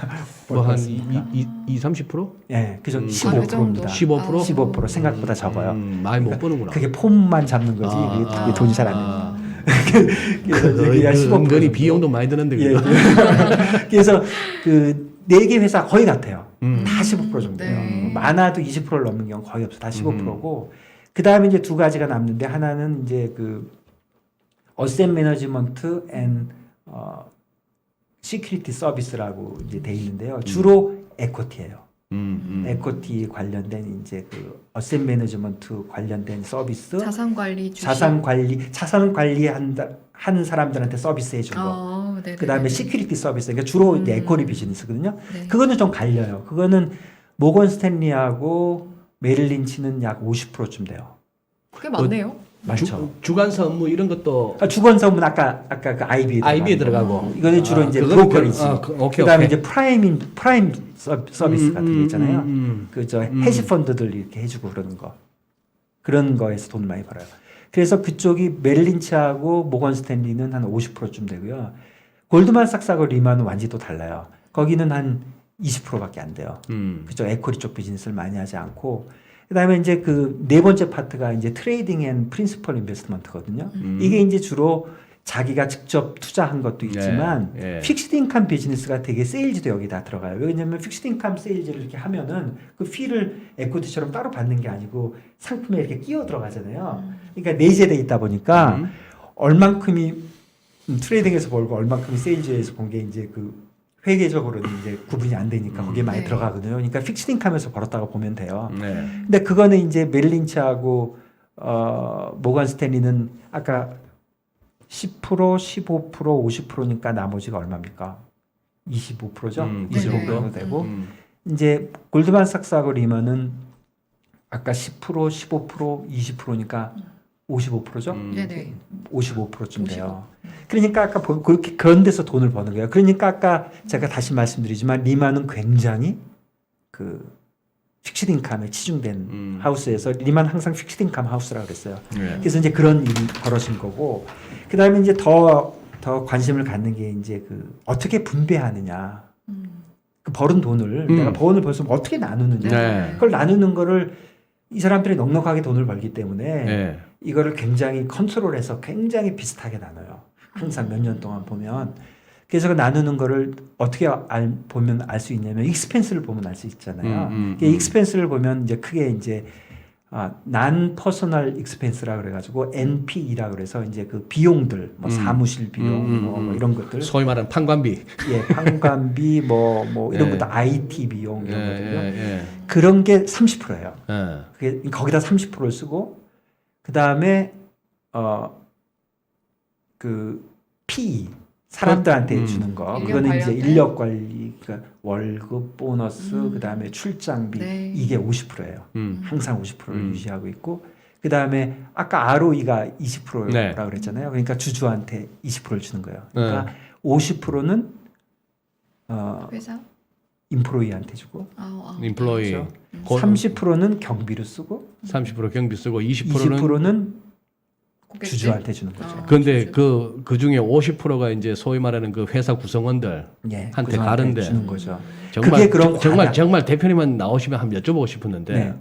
벌 것 뭐한 같습니까? 30%? 예, 그죠. 그 15%입니다. 15%? 15% 생각보다 적어요. 많이 못 버는구나. 그게 폼만 잡는 거지 그게 돈이 잘 안 됩니다. 그래서 여기가 15% 은근히 정도. 비용도 많이 드는데 예. 그거. 그래서 그 네 개 회사 거의 같아요. 다 15% 정도예요. 네. 많아도 20%를 넘는 경우 거의 없어. 다 15%고 그 다음에 이제 두 가지가 남는데 하나는 이제 그 어셋 매니지먼트 앤 시큐리티 서비스라고 이제 돼 있는데요. 주로 에코티예요. 에코티 관련된 이제 그 어셋 매니지먼트 관련된 서비스, 자산 관리 주식. 자산 관리한다 하는 사람들한테 서비스 해준 거. 네네. 그다음에 시큐리티 서비스, 그러니까 주로 이제 에코리 비즈니스거든요. 네. 그거는 좀 갈려요. 그거는 모건 스탠리하고 메릴 린치는 약 50%쯤 돼요. 꽤 많네요. 많죠. 주간사 업무 이런 것도 주건사업은 아까 그 IB에 들어가고. 이거는 주로 이제 그거는 브로커리지. 오케이, 그다음에 오케이. 이제 프라임 서비스 같은 게 있잖아요. 그저 헤지 펀드들 이렇게 해주고 그런 거에서 돈 많이 벌어요. 그래서 그쪽이 메릴 린치하고 모건 스탠리는 한 50%쯤 되고요. 골드만삭스하고 리만은 완전히 또 달라요. 거기는 한 20%밖에 안 돼요. 그쪽 에코리 쪽 비즈니스를 많이 하지 않고 그다음에 이제 그 네 번째 파트가 이제 트레이딩 앤 프린시펄 인베스트먼트거든요. 이게 이제 주로 자기가 직접 투자한 것도 있지만 네, 네. 픽스드 인컴 비즈니스가 되게 세일즈도 여기 다 들어가요. 왜냐하면 픽스드 인컴 세일즈를 이렇게 하면은 그 피를 에코티처럼 따로 받는 게 아니고 상품에 이렇게 끼어 들어가잖아요. 그러니까 내재돼 있다 보니까 얼만큼이 트레이딩에서 벌고 얼만큼이 세일즈에서 본 게 이제 그 회계적으로는 이제 구분이 안 되니까 거기에 많이 네. 들어가거든요. 그러니까 픽스드 인컴에서 벌었다고 보면 돼요. 네. 근데 그거는 이제 메릴 린치하고 모건 스탠리는 아까 10%, 15%, 50%니까 나머지가 얼마입니까? 25%죠? 25% 정도 되고 이제 골드만삭스하고 리먼은 아까 10%, 15%, 20%니까 55%죠? 네네. 55%쯤 돼요. 그러니까 아까 그렇게 그런 데서 돈을 버는 거예요. 그러니까 아까 제가 다시 말씀드리지만 리만은 굉장히 그 픽스드 인컴에 치중된 하우스에서 리만 항상 픽스드 인컴 하우스라고 그랬어요. 네. 그래서 이제 그런 일이 벌어진 거고 그다음에 이제 더 관심을 갖는 게 이제 그 어떻게 분배하느냐. 그 벌은 돈을 내가 돈을 벌었으면 어떻게 나누느냐. 네. 그걸 나누는 거를 이 사람들이 넉넉하게 돈을 벌기 때문에 네. 이거를 굉장히 컨트롤해서 굉장히 비슷하게 나눠요. 항상 몇 년 동안 보면. 그래서 그 나누는 거를 어떻게 보면 알 수 있냐면 익스펜스를 보면 알 수 있잖아요. 익스펜스를 보면 이제 크게 이제 난 퍼스널 익스펜스라 그래가지고 NPE라 그래서 이제 그 비용들 뭐 사무실 비용 뭐 이런 것들 소위 말하는 판관비. 예 판관비 뭐 이런 예. 것도 IT 비용 이런 것들요. 예. 그런 게 30%예요. 예. 그게 거기다 30%를 쓰고 그 다음에 그 PE 사람들한테 주는 거 인력 그거는 이제 관련된? 인력 관리 그러니까 월급 보너스 그 다음에 출장비 네. 이게 50%예요. 항상 50%를 유지하고 있고 그 다음에 아까 ROE가 20%라고 네. 그랬잖아요. 그러니까 주주한테 20%를 주는 거예요. 그러니까 50%는 회사? 인프로이한테 주고 인플로이. 그렇죠? 고- 30%는 경비로 쓰고 30% 경비 쓰고 20%는 20%는 고객들? 주주한테 주는 거죠. 근데 그 중에 50%가 이제 소위 말하는 그 회사 구성원들 예, 한테 구성한테 가는데 주는 거죠. 정말 그게 그런 정말 대표님만 나오시면 한번 여쭤보고 싶었는데 네.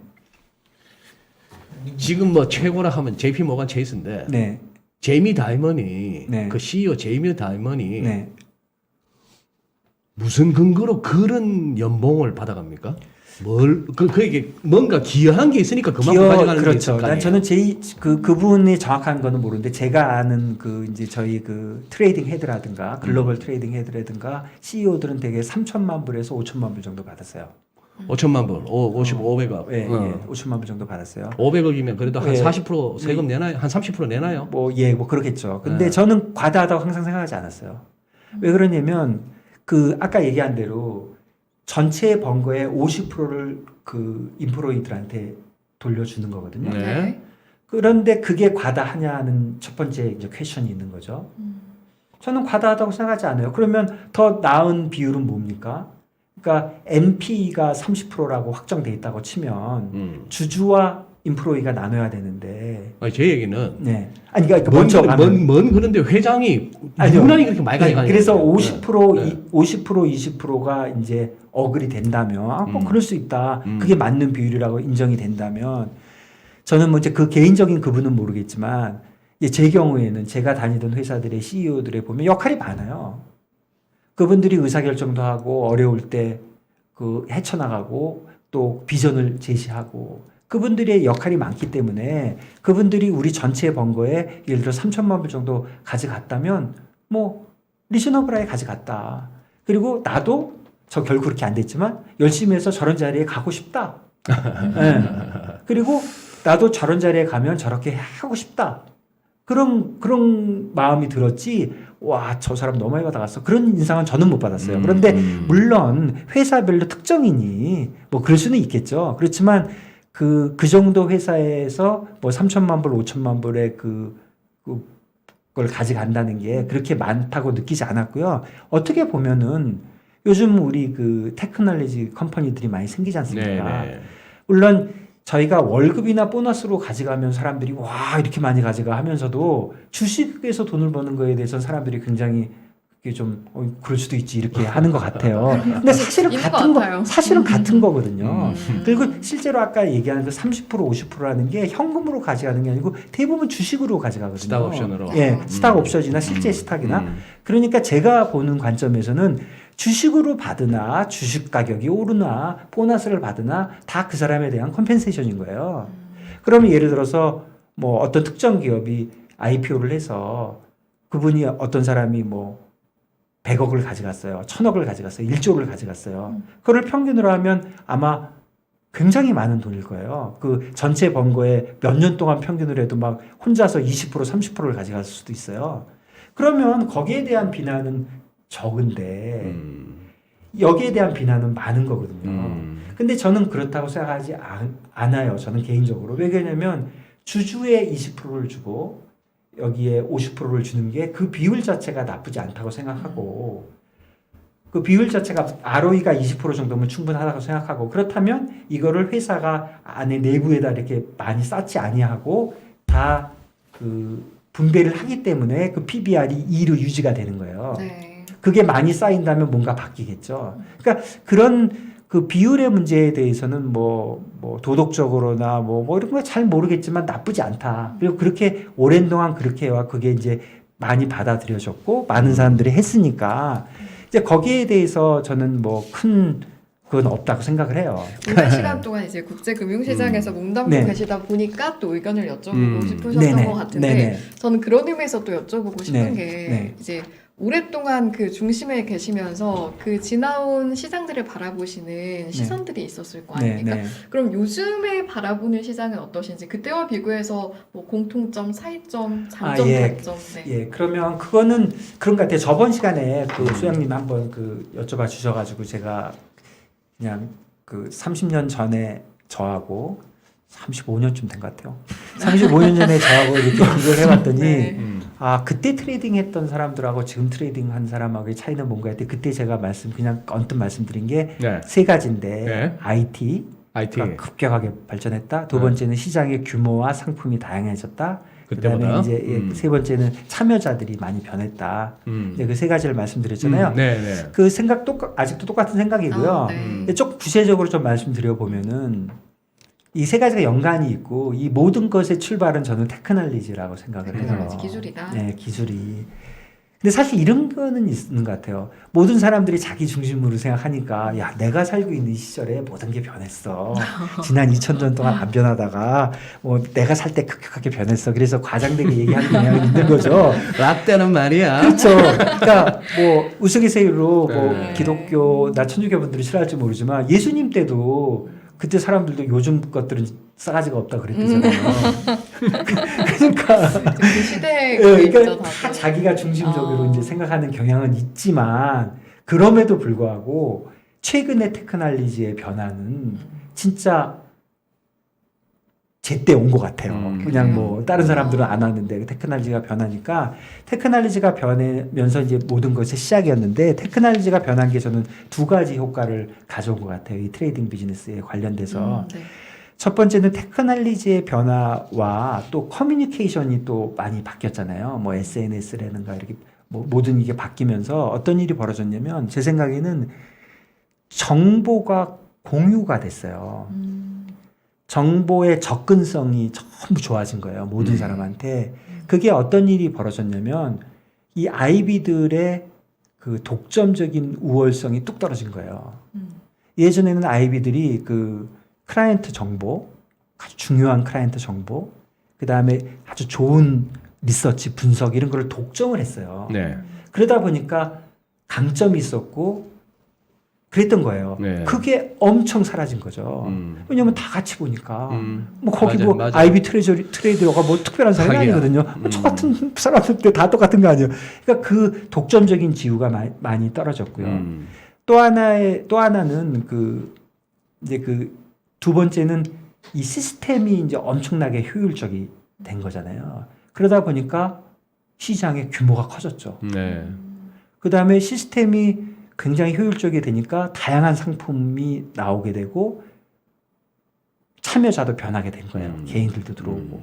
지금 뭐 최고라 하면 JP 모건 체이스인데 네, 제이미 다이먼이 네. 그 CEO 제이미 다이먼이 네. 무슨 근거로 그런 연봉을 받아갑니까? 그에게 뭔가 기여한 게 있으니까 그만큼 가져가는 게 그렇죠. 있을 거 난 아니에요? 저는 그분이 정확한 거는 모르는데 제가 아는 그 이제 저희 그 트레이딩 헤드라든가 글로벌 트레이딩 헤드라든가 CEO들은 되게 3천만 불에서 5천만 불 정도 받았어요. 5천만 불, 500억. 예, 예, 5천만 불 정도 받았어요. 500억이면 그래도 한 예. 40% 세금 내나요? 한 30% 내나요? 뭐 그렇겠죠. 근데 네. 저는 과다하다고 항상 생각하지 않았어요. 왜 그러냐면 그 아까 얘기한 대로 전체 번거의 50%를 그 인프로이들한테 돌려주는 거거든요. 네. 그런데 그게 과다하냐는 첫 번째 이제 퀘션이 있는 거죠. 저는 과다하다고 생각하지 않아요. 그러면 더 나은 비율은 뭡니까? 그러니까 NP가 30%라고 확정돼 있다고 치면 주주와 인프로이가 나눠야 되는데. 아니, 제 얘기는 네. 아니 그러니까 먼 그런데 회장이 아니요. 유난히 그렇게 많이 가져가는 그래서 거예요. 50% 네. 50% 20%가 이제 어글이 된다면 뭐 그럴 수 있다. 그게 맞는 비율이라고 인정이 된다면 저는 뭐 이제 그 개인적인 그분은 모르겠지만 이제 제 경우에는 제가 다니던 회사들의 CEO들에 보면 역할이 많아요. 그분들이 의사결정도 하고 어려울 때 그 헤쳐나가고 또 비전을 제시하고 그분들의 역할이 많기 때문에 그분들이 우리 전체 번거에 예를 들어 3천만 불 정도 가져갔다면 뭐 리저너블하게 가져갔다. 그리고 나도 저 결국 그렇게 안 됐지만 열심히 해서 저런 자리에 가고 싶다. 네. 그리고 나도 저런 자리에 가면 저렇게 하고 싶다. 그런 마음이 들었지. 와, 저 사람 너무 많이 받아갔어. 그런 인상은 저는 못 받았어요. 그런데 물론 회사별로 특정이니 뭐 그럴 수는 있겠죠. 그렇지만 그 정도 회사에서 뭐 3천만 불, 5천만 불의 그걸 가져간다는 게 그렇게 많다고 느끼지 않았고요. 어떻게 보면은 요즘 우리 그 테크놀로지 컴퍼니들이 많이 생기지 않습니까? 네. 물론 저희가 월급이나 보너스로 가져가면 사람들이 와 이렇게 많이 가져가 하면서도 주식에서 돈을 버는 거에 대해서 사람들이 굉장히 이게 좀 그럴 수도 있지 이렇게 하는 것 같아요. 근데 사실은 있는 같은 것 같아요. 거 사실은 같은 거거든요. 음. 그리고 실제로 아까 얘기한 그 30% 50%라는 게 현금으로 가져가는 게 아니고 대부분 주식으로 가져가거든요. 스탁 옵션으로. 예, 스탁 옵션이나 실제 스탁이나. 그러니까 제가 보는 관점에서는 주식으로 받으나 주식 가격이 오르나 보너스를 받으나 다 그 사람에 대한 컴펜세이션인 거예요. 그러면 예를 들어서 뭐 어떤 특정 기업이 IPO를 해서 그분이 어떤 사람이 뭐 100억을 가져갔어요. 1000억을 가져갔어요. 1조를 가져갔어요. 그걸 평균으로 하면 아마 굉장히 많은 돈일 거예요. 그 전체 번거에 몇 년 동안 평균으로 해도 막 혼자서 20% 30%를 가져갈 수도 있어요. 그러면 거기에 대한 비난은 적은데 여기에 대한 비난은 많은 거거든요. 근데 저는 그렇다고 생각하지 않아요. 저는 개인적으로. 왜 그러냐면 주주의 20%를 주고 여기에 50%를 주는 게 그 비율 자체가 나쁘지 않다고 생각하고 그 비율 자체가 ROE가 20% 정도면 충분하다고 생각하고 그렇다면 이거를 회사가 안에 내부에다 이렇게 많이 쌓지 아니하고 다 그 분배를 하기 때문에 그 PBR이 2로 유지가 되는 거예요. 네. 그게 많이 쌓인다면 뭔가 바뀌겠죠. 그러니까 그런 그 비율의 문제에 대해서는 뭐 도덕적으로나 뭐 이런 거 잘 모르겠지만 나쁘지 않다. 그리고 그렇게 오랜 동안 그렇게 해와 그게 이제 많이 받아들여졌고 많은 사람들이 했으니까 이제 거기에 대해서 저는 뭐 큰 그건 없다고 생각을 해요. 오랜 시간 동안 이제 국제금융시장에서 몸담고 네. 계시다 보니까 또 의견을 여쭤보고 음. 싶으셨던 네네. 것 같은데 네네. 저는 그런 의미에서 또 여쭤보고 싶은 네. 게 네. 이제 오랫동안 그 중심에 계시면서 그 지나온 시장들을 바라보시는 시선들이 있었을 거 아닙니까? 네. 그럼 요즘에 바라보는 시장은 어떠신지 그때와 비교해서 뭐 공통점, 차이점, 장점, 예. 단점 네. 예, 그러면 그거는 그런 것 같아요. 저번 시간에 그 수양님 한번 그 여쭤봐 주셔가지고 제가 그냥 그 30년 전에 저하고 35년쯤 된 것 같아요. 35년 전에 저하고 이렇게 비교를 해봤더니 네. 아 그때 트레이딩 했던 사람들하고 지금 트레이딩 한 사람하고의 차이는 뭔가 했더니 그때 제가 그냥 언뜻 말씀드린 게 세 네. 가지인데 네. IT가 IT. 급격하게 발전했다. 두 네. 번째는 시장의 규모와 상품이 다양해졌다. 그다음에 그때보다. 이제 세 번째는 참여자들이 많이 변했다. 이제 그 세 가지를 말씀드렸잖아요. 네. 그 생각 아직도 똑같은 생각이고요. 아, 네. 근데 조금 구체적으로 좀 말씀드려 보면은 이 세 가지가 연관이 있고 이 모든 것의 출발은 저는 테크놀로지라고 생각을 해요. 테크놀로지 기술이다. 네, 기술이. 근데 사실 이런 거는 있는 것 같아요. 모든 사람들이 자기 중심으로 생각하니까 야 내가 살고 있는 시절에 모든 게 변했어. 지난 2000년 동안 안 변하다가 뭐 내가 살 때 급격하게 변했어. 그래서 과장되게 얘기하는 경향이 있는 거죠. 라떼는 말이야. 그렇죠. 그러니까 뭐 우스갯소리로 뭐 네. 기독교 나 천주교 분들이 싫어할지 모르지만 예수님 때도 그때 사람들도 요즘 것들은 싸가지가 없다 그랬대잖아요. 그러니까 그 시대에 예, 그게 있죠, 그러니까 다 다들. 자기가 중심적으로 아. 이제 생각하는 경향은 있지만 그럼에도 불구하고 최근의 테크놀로지의 변화는 진짜 제때 온 것 같아요. 그냥 뭐 다른 사람들은 안 왔는데 테크놀로지가 변하니까 테크놀로지가 변하면서 이제 모든 것의 시작이었는데 테크놀로지가 변한 게 저는 두 가지 효과를 가져온 것 같아요. 이 트레이딩 비즈니스에 관련돼서. 네. 첫 번째는 테크놀로지의 변화와 또 커뮤니케이션이 또 많이 바뀌었잖아요. 뭐 SNS라든가 이렇게 뭐 모든 이게 바뀌면서 어떤 일이 벌어졌냐면 제 생각에는 정보가 공유가 됐어요. 정보의 접근성이 전부 좋아진 거예요. 모든 사람한테. 그게 어떤 일이 벌어졌냐면 이 아이비들의 그 독점적인 우월성이 뚝 떨어진 거예요. 예전에는 아이비들이 그 클라이언트 정보, 아주 중요한 클라이언트 정보, 그 다음에 아주 좋은 리서치, 분석 이런 걸 독점을 했어요. 네. 그러다 보니까 강점이 있었고 그랬던 거예요. 네. 그게 엄청 사라진 거죠. 왜냐면 다 같이 보니까. 뭐 거기 맞아요, 뭐 맞아요. 아이비 트레이더가 뭐 특별한 사람이 하기야. 아니거든요. 저 같은 사람들 다 똑같은 거 아니에요. 그러니까 그 독점적인 지위가 많이 떨어졌고요. 또 하나는 그 이제 그 두 번째는 이 시스템이 이제 엄청나게 효율적이 된 거잖아요. 그러다 보니까 시장의 규모가 커졌죠. 네. 그 다음에 시스템이 굉장히 효율적이 되니까 다양한 상품이 나오게 되고 참여자도 변하게 된 거예요. 개인들도 들어오고.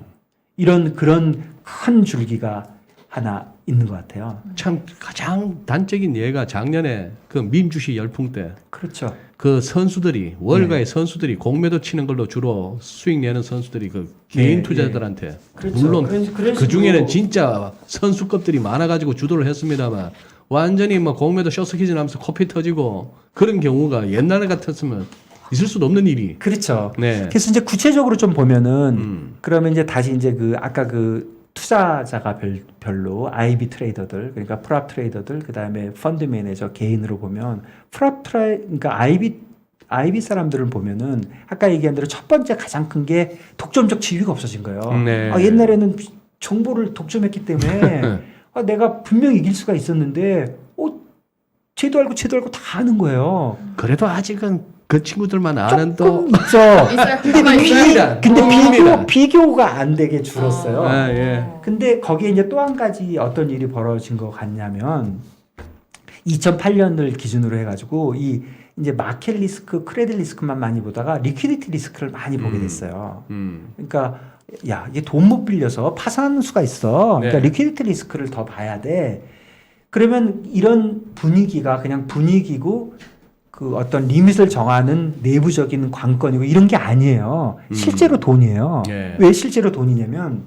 그런 큰 줄기가 하나 있는 것 같아요. 참 가장 단적인 예가 작년에 그 민주시 열풍 때 그렇죠. 그 선수들이 월가의 선수들이 공매도 치는 걸로 주로 수익 내는 선수들이 그 개인 네, 투자자들한테 그렇죠. 물론 그런 그 중에는 식으로. 진짜 선수급들이 많아가지고 주도를 했습니다만 완전히 뭐 공매도 쇼스키즈 나면서 코피 터지고 그런 경우가 옛날 같았으면 있을 수도 없는 일이. 그렇죠. 네. 그래서 이제 구체적으로 좀 보면은 그러면 이제 다시 이제 그 아까 그 투자자가 별로 IB 트레이더들 그러니까 프랍 트레이더들 그다음에 펀드 매니저 개인으로 보면 그러니까 IB 사람들을 보면은 아까 얘기한 대로 첫 번째 가장 큰 게 독점적 지위가 없어진 거예요. 네. 옛날에는 정보를 독점했기 때문에 내가 분명히 이길 수가 있었는데 쟤도 알고 다 아는 거예요. 그래도 아직은 그 친구들만 아는 또 조금 있죠. 있어요. 그거가 있어요. 근데 비교가 안 되게 줄었어요. 아, 예. 근데 거기에 이제 또 한 가지 어떤 일이 벌어진 것 같냐면 2008년을 기준으로 해가지고 이 이제 마켓 리스크, 크레딧 리스크만 많이 보다가 리퀴디티 리스크를 많이 보게 됐어요. 그러니까 야 이게 돈 못 빌려서 파산하는 수가 있어. 그러니까 네. 리퀴디티 리스크를 더 봐야 돼. 그러면 이런 분위기가 그냥 분위기고 그 어떤 리밋을 정하는 내부적인 관건이고 이런 게 아니에요. 실제로 돈이에요. 예. 왜 실제로 돈이냐면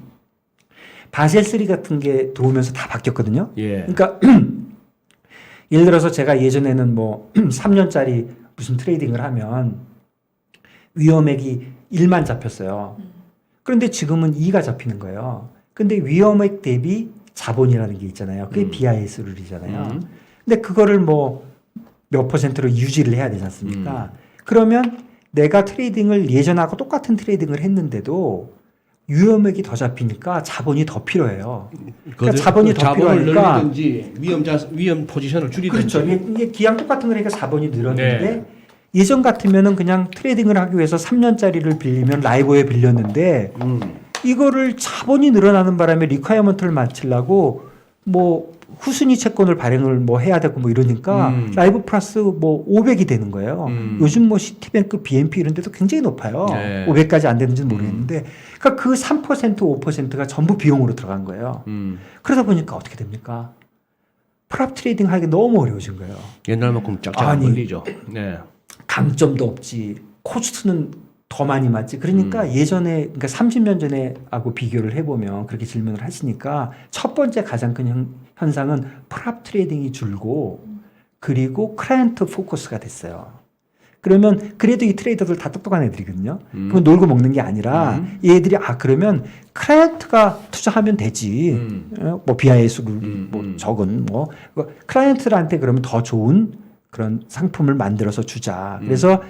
바셀 3 같은 게 들어오면서 다 바뀌었거든요. 예. 그러니까 예를 들어서 제가 예전에는 뭐 3년짜리 무슨 트레이딩을 하면 위험액이 1만 잡혔어요. 그런데 지금은 2가 잡히는 거예요. 근데 위험액 대비 자본이라는 게 있잖아요. 그게 BIS 룰이잖아요. 근데 그거를 뭐 몇 퍼센트로 유지를 해야 되지 않습니까? 그러면 내가 트레이딩을 예전하고 똑같은 트레이딩을 했는데도 위험액이 더 잡히니까 자본이 더 필요해요. 그러니까 자본이 더 자본을 필요하니까 늘리든지 위험 포지션을 줄이든지. 그렇죠. 이게 기왕 똑같은 거니까 자본이 늘었는데 네. 예전 같으면은 그냥 트레이딩을 하기 위해서 3년짜리를 빌리면 라이브에 빌렸는데 이거를 자본이 늘어나는 바람에 리콰이어먼트를 맞추려고 뭐 후순위 채권을 발행을 뭐 해야 되고 뭐 이러니까 라이브 플러스 뭐 500이 되는 거예요. 요즘 뭐 시티뱅크, BNP 이런 데도 굉장히 높아요. 네. 500까지 안 되는지는 모르겠는데 그러니까 그 3%, 5%가 전부 비용으로 들어간 거예요. 그러다 보니까 어떻게 됩니까? 프랍 트레이딩 하기 너무 어려워진 거예요. 옛날만큼 짝짝 안 아니. 걸리죠. 네. 강점도 없지. 코스트는 더 많이 맞지. 그러니까 예전에, 그러니까 30년 전에 하고 비교를 해보면 그렇게 질문을 하시니까 첫 번째 가장 큰 현상은 프랍 트레이딩이 줄고 그리고 클라이언트 포커스가 됐어요. 그러면 그래도 이 트레이더들 다 똑똑한 애들이거든요. 그건 놀고 먹는 게 아니라 얘들이 그러면 클라이언트가 투자하면 되지. 뭐 BIS 뭐 적은 뭐 클라이언트한테 그러면 더 좋은 그런 상품을 만들어서 주자. 그래서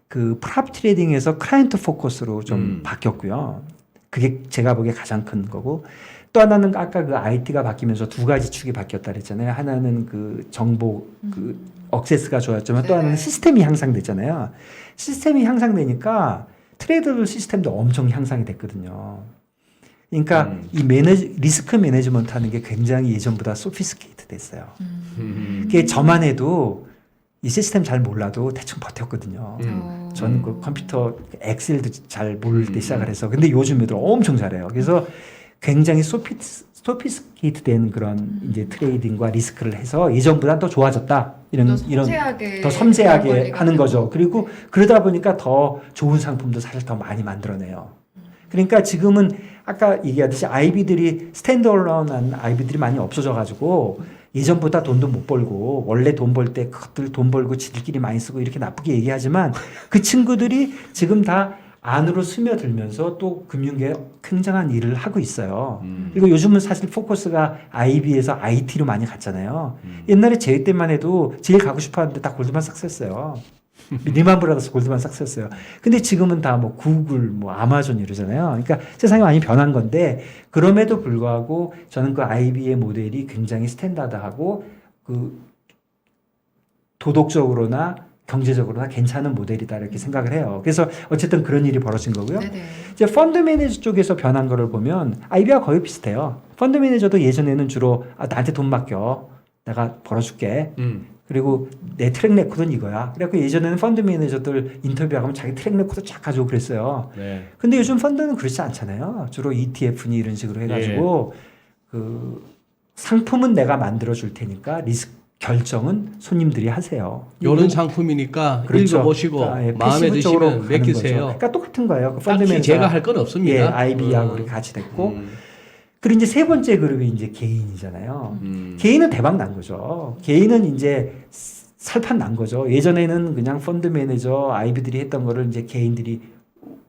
그 프랍 트레이딩에서 클라이언트 포커스로 좀 바뀌었고요. 그게 제가 보기에 가장 큰 거고 또 하나는 아까 그 IT가 바뀌면서 두 가지 축이 바뀌었다 그랬잖아요. 하나는 그 정보 그 억세스가 좋았지만 또 하나는 시스템이 향상됐잖아요. 시스템이 향상되니까 트레이더들 시스템도 엄청 향상이 됐거든요. 그러니까 이 리스크 매니지먼트 하는 게 굉장히 예전보다 소피스케이트 됐어요. 그게 저만 해도 이 시스템 잘 몰라도 대충 버텼거든요. 저는 그 컴퓨터 엑셀도 잘 모를 때 시작을 해서 근데 요즘 애들 엄청 잘해요. 그래서 굉장히 소피스케이트 된 그런 이제 트레이딩과 리스크를 해서 예전보다 더 좋아졌다. 이런 더 섬세하게 하는 거죠. 그리고 그러다 보니까 더 좋은 상품도 사실 더 많이 만들어내요. 그러니까 지금은 아까 얘기하듯이 아이비들이 스탠드얼론한 아이비들이 많이 없어져 가지고 예전보다 돈도 못 벌고 원래 돈 벌 때 그것들 돈 벌고 지들끼리 많이 쓰고 이렇게 나쁘게 얘기하지만 그 친구들이 지금 다 안으로 스며들면서 또 금융계에 굉장한 일을 하고 있어요. 그리고 요즘은 사실 포커스가 IB에서 IT로 많이 갔잖아요. 옛날에 제 때만 해도 제일 가고 싶어 하는데 다 골드만삭스였어요. 리만 브라더스 골드만삭스였어요. 근데 지금은 다 뭐 구글, 뭐 아마존 이러잖아요. 그러니까 세상이 많이 변한 건데 그럼에도 불구하고 저는 그 IB의 모델이 굉장히 스탠다드하고 그 도덕적으로나 경제적으로나 괜찮은 모델이다 이렇게 생각을 해요. 그래서 어쨌든 그런 일이 벌어진 거고요. 네네. 이제 펀드 매니저 쪽에서 변한 거를 보면 IB와 거의 비슷해요. 펀드 매니저도 예전에는 주로 나한테 돈 맡겨. 내가 벌어줄게. 그리고 내 트랙 레코드는 이거야. 그래갖고 예전에는 펀드 매니저들 인터뷰하면 자기 트랙 레코드 쫙 가지고 그랬어요. 네. 근데 요즘 펀드는 그렇지 않잖아요. 주로 ETF니 이런 식으로 해가지고 그 상품은 내가 만들어 줄 테니까 리스크 결정은 손님들이 하세요. 요런 상품이니까 그렇죠. 읽어보시고 그러니까, 예, 마음에 패시브 쪽으로 드시면 가는 맡기세요. 거죠. 그러니까 똑같은 거예요. 그 펀드 딱히 매니저 제가 할 건 없습니다. 예, IB하고 우리 같이 됐고. 그리고 이제 세 번째 그룹이 이제 개인이잖아요. 개인은 대박 난 거죠. 개인은 이제 살판 난 거죠. 예전에는 그냥 펀드 매니저 IB들이 했던 거를 이제 개인들이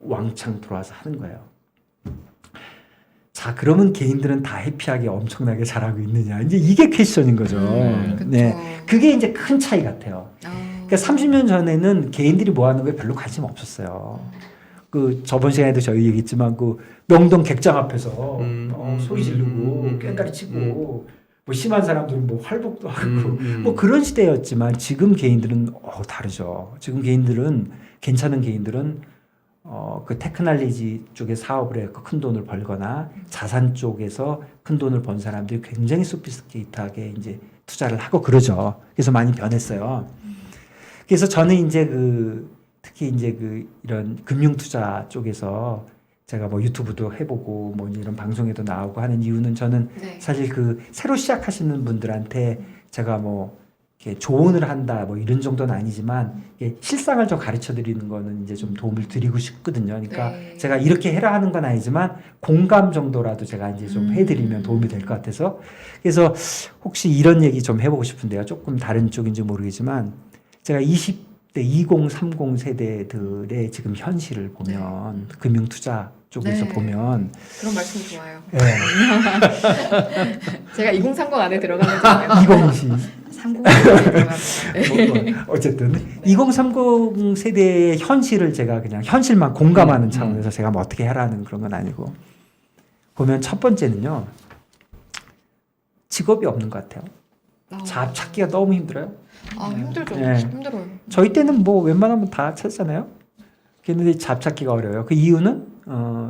왕창 들어와서 하는 거예요. 자, 그러면 개인들은 다 해피하게 엄청나게 잘하고 있느냐. 이제 이게 퀘스천인 거죠. 그쵸. 네. 그게 이제 큰 차이 같아요. 그러니까 30년 전에는 개인들이 뭐 하는 거에 별로 관심 없었어요. 그 저번 시간에도 저희 얘기했지만 그 명동 객장 앞에서 소리 지르고 꽹가리 치고 뭐 심한 사람들은 뭐 활복도 하고 뭐 그런 시대였지만 지금 개인들은 다르죠. 지금 개인들은 괜찮은 개인들은 그 테크놀로지 쪽에 사업을 해서 큰 돈을 벌거나 자산 쪽에서 큰 돈을 번 사람들이 굉장히 소피스케이트하게 이제 투자를 하고 그러죠. 그래서 많이 변했어요. 그래서 저는 이제 특히 이제 이런 금융 투자 쪽에서 제가 뭐 유튜브도 해보고 뭐 이런 방송에도 나오고 하는 이유는 저는 네. 사실 새로 시작하시는 분들한테 제가 뭐 이렇게 조언을 한다 뭐 이런 정도는 아니지만 실상을 좀 가르쳐 드리는 거는 이제 좀 도움을 드리고 싶거든요. 그러니까 네. 제가 이렇게 해라 하는 건 아니지만 공감 정도라도 제가 이제 좀 해드리면 도움이 될 것 같아서 그래서 혹시 이런 얘기 좀 해보고 싶은데요. 조금 다른 쪽인지 모르겠지만 제가 20대 2030 세대들의 지금 현실을 보면 금융 투자 쪽에서 네. 보면 그런 말씀 좋아요. 예, 제가 2030 안에 들어가면 좋아요. 30 안에 들어가면. 네. 어쨌든 2030 세대의 현실을 제가 그냥 현실만 공감하는 차원에서 제가 뭐 어떻게 해라는 그런 건 아니고 보면 첫 번째는요 직업이 없는 것 같아요. 잡 찾기가 너무 힘들어요. 힘들죠. 네. 힘들어요. 저희 때는 뭐 웬만하면 다 찾잖아요. 그런데 잡 찾기가 어려워요. 그 이유는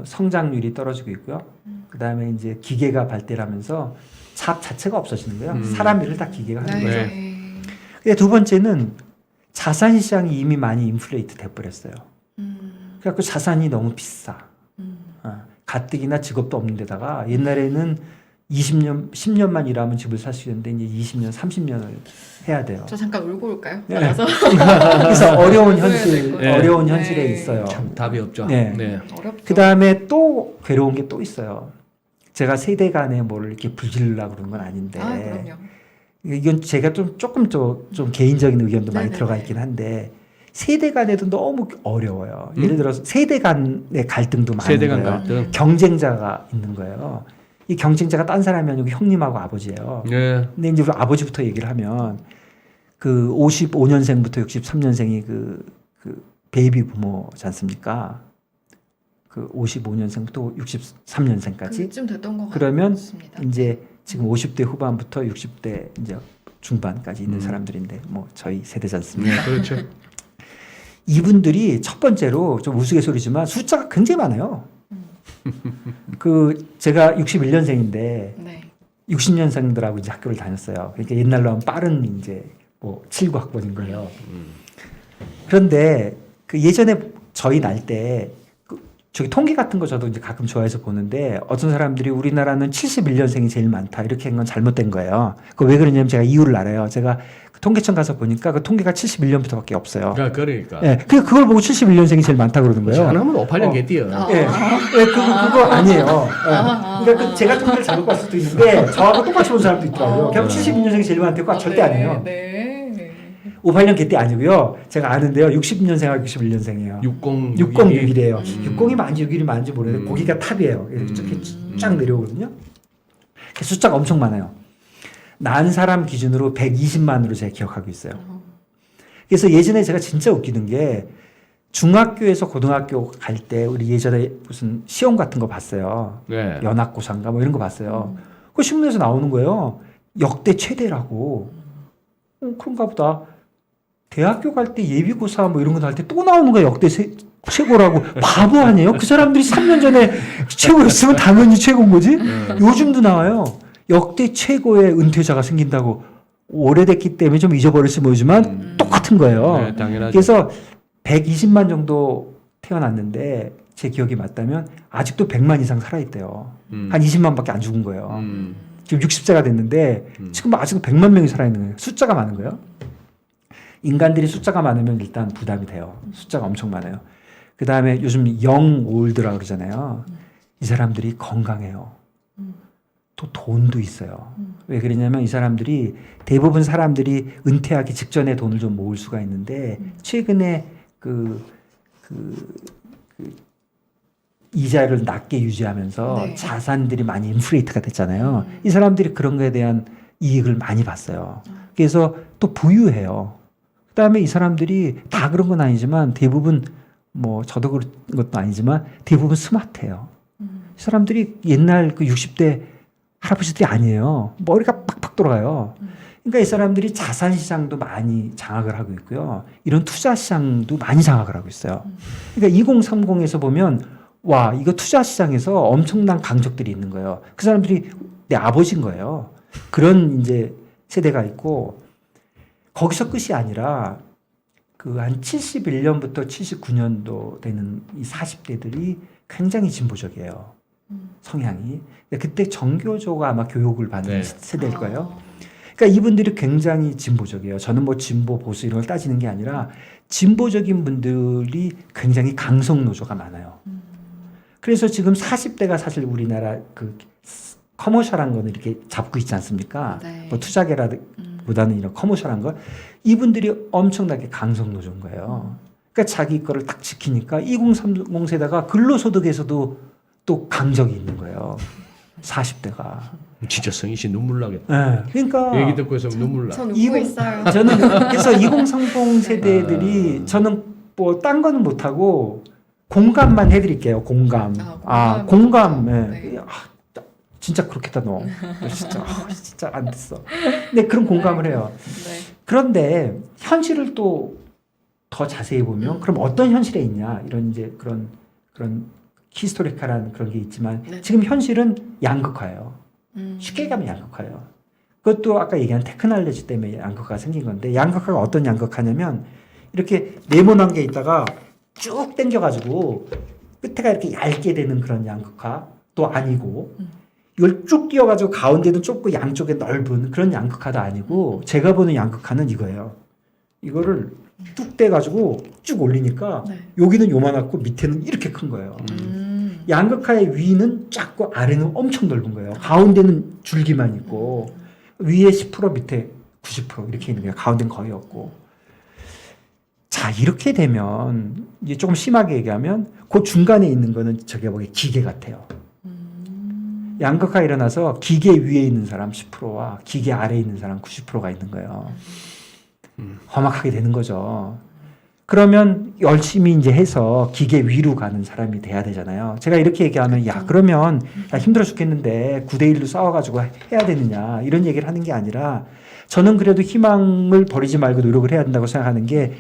성장률이 떨어지고 있고요. 그 다음에 이제 기계가 발달하면서 잡 자체가 없어지는 거예요. 사람 일을 다 기계가 하는 거죠. 근데 두 번째는 자산 시장이 이미 많이 인플레이트 돼버렸어요. 그래갖고 자산이 너무 비싸. 가뜩이나 직업도 없는 데다가 옛날에는 20년, 10년만 일하면 집을 살 수 있는데 이제 20년, 30년을 해야 돼요. 저 잠깐 울고 올까요? 네. 나가서. 그래서 어려운 현실, 네. 어려운 현실에 네. 있어요. 참 답이 없죠. 네. 어렵죠. 그 다음에 또 괴로운 게 또 있어요. 제가 세대 간에 뭐를 이렇게 불질르려고 그런 건 아닌데. 그럼요. 이건 제가 조금 좀 개인적인 의견도 많이 네네네. 들어가 있긴 한데 세대 간에도 너무 어려워요. 예를 들어서 세대 간의 갈등도 많은 세대 간 거예요. 갈등. 경쟁자가 있는 거예요. 이 경쟁자가 딴 사람이 아니고 형님하고 아버지예요. 네. 근데 이제 우리 아버지부터 얘기를 하면 그 55년생부터 63년생이 그 베이비 부모지 않습니까? 그 55년생부터 63년생까지 그쯤 됐던 것 그러면 같습니다. 이제 지금 50대 후반부터 60대 이제 중반까지 있는 음. 사람들인데 뭐 저희 세대지 않습니까? 네, 그렇죠. 이분들이 첫 번째로 좀 우스갯소리지만 숫자가 굉장히 많아요. 그 제가 61년생인데 네. 60년생들하고 이제 학교를 다녔어요. 그러니까 옛날로 하면 빠른 이제 뭐 79 학번인 거예요. 그런데 그 예전에 저희 날 때 저기 통계 같은 거 저도 이제 가끔 좋아해서 보는데 어떤 사람들이 우리나라는 71년생이 제일 많다 이렇게 한 건 잘못된 거예요. 그 왜 그러냐면 제가 이유를 알아요. 제가 그 통계청 가서 보니까 그 통계가 71년부터밖에 없어요. 그러니까. 예, 그걸 보고 71년생이 제일 많다 그러는 거예요. 하나면 58년 개띠요. 아. 예, 예, 그거 아니에요. 예. 그러니까 그 제가 통계를 잘못 봤을 수도 있는데 저하고 똑같이 본 사람도 있더라고요. 그냥 72년생이 제일 많대고 절대 아니에요. 네. 58년 개띠 아니고요. 제가 아는데요. 60년생하고 61년생이에요. 6061이에요. 60이 많은지 61이 많은지 모르겠는데 거기가 탑이에요. 이렇게 쫙 내려오거든요. 숫자가 엄청 많아요. 난 사람 기준으로 120만으로 제가 기억하고 있어요. 그래서 예전에 제가 진짜 웃기는 게 중학교에서 고등학교 갈 때 우리 예전에 무슨 시험 같은 거 봤어요. 네. 연합고사인가 뭐 이런 거 봤어요. 그 신문에서 나오는 거예요. 역대 최대라고. 그런가 보다. 대학교 갈 때 예비고사 뭐 이런 거 할 때 또 나오는 거예요. 역대 최고라고. 바보 아니에요? 그 사람들이 3년 전에 최고였으면 당연히 최고인 거지? 요즘도 나와요. 역대 최고의 은퇴자가 생긴다고. 오래됐기 때문에 좀 잊어버릴지 모르지만 똑같은 거예요. 네, 당연하죠. 그래서 120만 정도 태어났는데 제 기억이 맞다면 아직도 100만 이상 살아있대요. 한 20만밖에 안 죽은 거예요. 지금 60세가 됐는데 지금 아직도 100만 명이 살아있는 거예요. 숫자가 많은 거예요. 인간들이 숫자가 많으면 일단 부담이 돼요. 숫자가 엄청 많아요. 그 다음에 요즘 영 올드라고 그러잖아요. 이 사람들이 건강해요. 또 돈도 있어요. 왜 그러냐면 이 사람들이 대부분 사람들이 은퇴하기 직전에 돈을 좀 모을 수가 있는데 최근에 그 이자를 낮게 유지하면서 네. 자산들이 많이 인플레이트가 됐잖아요. 이 사람들이 그런 거에 대한 이익을 많이 봤어요. 그래서 또 부유해요. 그다음에 이 사람들이 다 그런 건 아니지만 대부분 뭐 저도 그런 것도 아니지만 대부분 스마트해요. 이 사람들이 옛날 그 60대 할아버지들이 아니에요. 머리가 팍팍 돌아가요. 그러니까 이 사람들이 자산 시장도 많이 장악을 하고 있고요. 이런 투자 시장도 많이 장악을 하고 있어요. 그러니까 2030에서 보면 와, 이거 투자 시장에서 엄청난 강적들이 있는 거예요. 그 사람들이 내 아버지인 거예요. 그런 이제 세대가 있고 거기서 끝이 아니라 그 한 71년부터 79년도 되는 이 40대들이 굉장히 진보적이에요. 성향이. 그때 정교조가 아마 교육을 받는 네. 세대일 거예요. 그러니까 이분들이 굉장히 진보적이에요. 저는 뭐 진보, 보수 이런 걸 따지는 게 아니라 진보적인 분들이 굉장히 강성 노조가 많아요. 그래서 지금 40대가 사실 우리나라 그 커머셜한 거는 이렇게 잡고 있지 않습니까? 네. 뭐 투자계보다는 이런 커머셜한 거. 이분들이 엄청나게 강성 노조인 거예요. 그러니까 자기 거를 딱 지키니까 2030 세대가 근로소득에서도 또 강적이 있는 거예요. 40대가. 진짜 성희 씨 눈물 나겠다. 네. 그러니까 얘기 듣고 있으면 눈물 나. 전 웃고 있어요. 저는 그래서 2030 세대들이 저는 뭐 딴 거는 못 하고 공감만 해드릴게요. 공감. 공감. 네. 네. 진짜 그렇겠다 너. 진짜 안 됐어. 근데 그런 공감을 해요. 네. 그런데 현실을 또 더 자세히 보면 그럼 어떤 현실에 있냐 이런 이제 그런 히스토리컬한 그런 게 있지만 네. 지금 현실은 양극화예요. 쉽게 가면 양극화예요. 그것도 아까 얘기한 테크놀로지 때문에 양극화가 생긴 건데 양극화가 어떤 양극화냐면 이렇게 네모난 게 있다가 쭉 당겨가지고 끝에가 이렇게 얇게 되는 그런 양극화도 아니고 이걸 쭉 띄워가지고 가운데는 좁고 양쪽에 넓은 그런 양극화도 아니고 제가 보는 양극화는 이거예요. 이거를 뚝 떼가지고 쭉 올리니까 네. 여기는 요만하고 밑에는 이렇게 큰 거예요. 양극화의 위는 작고 아래는 엄청 넓은 거예요. 가운데는 줄기만 있고 위에 10% 밑에 90% 이렇게 있는 거예요. 가운데는 거의 없고. 자, 이렇게 되면 이제 조금 심하게 얘기하면 그 중간에 있는 거는 저게 보기에 기계 같아요. 양극화가 일어나서 기계 위에 있는 사람 10%와 기계 아래에 있는 사람 90%가 있는 거예요. 험악하게 되는 거죠. 그러면 열심히 이제 해서 기계 위로 가는 사람이 돼야 되잖아요. 제가 이렇게 얘기하면 야 그러면 야, 힘들어 죽겠는데 9대1로 싸워가지고 해야 되느냐 이런 얘기를 하는 게 아니라 저는 그래도 희망을 버리지 말고 노력을 해야 된다고 생각하는 게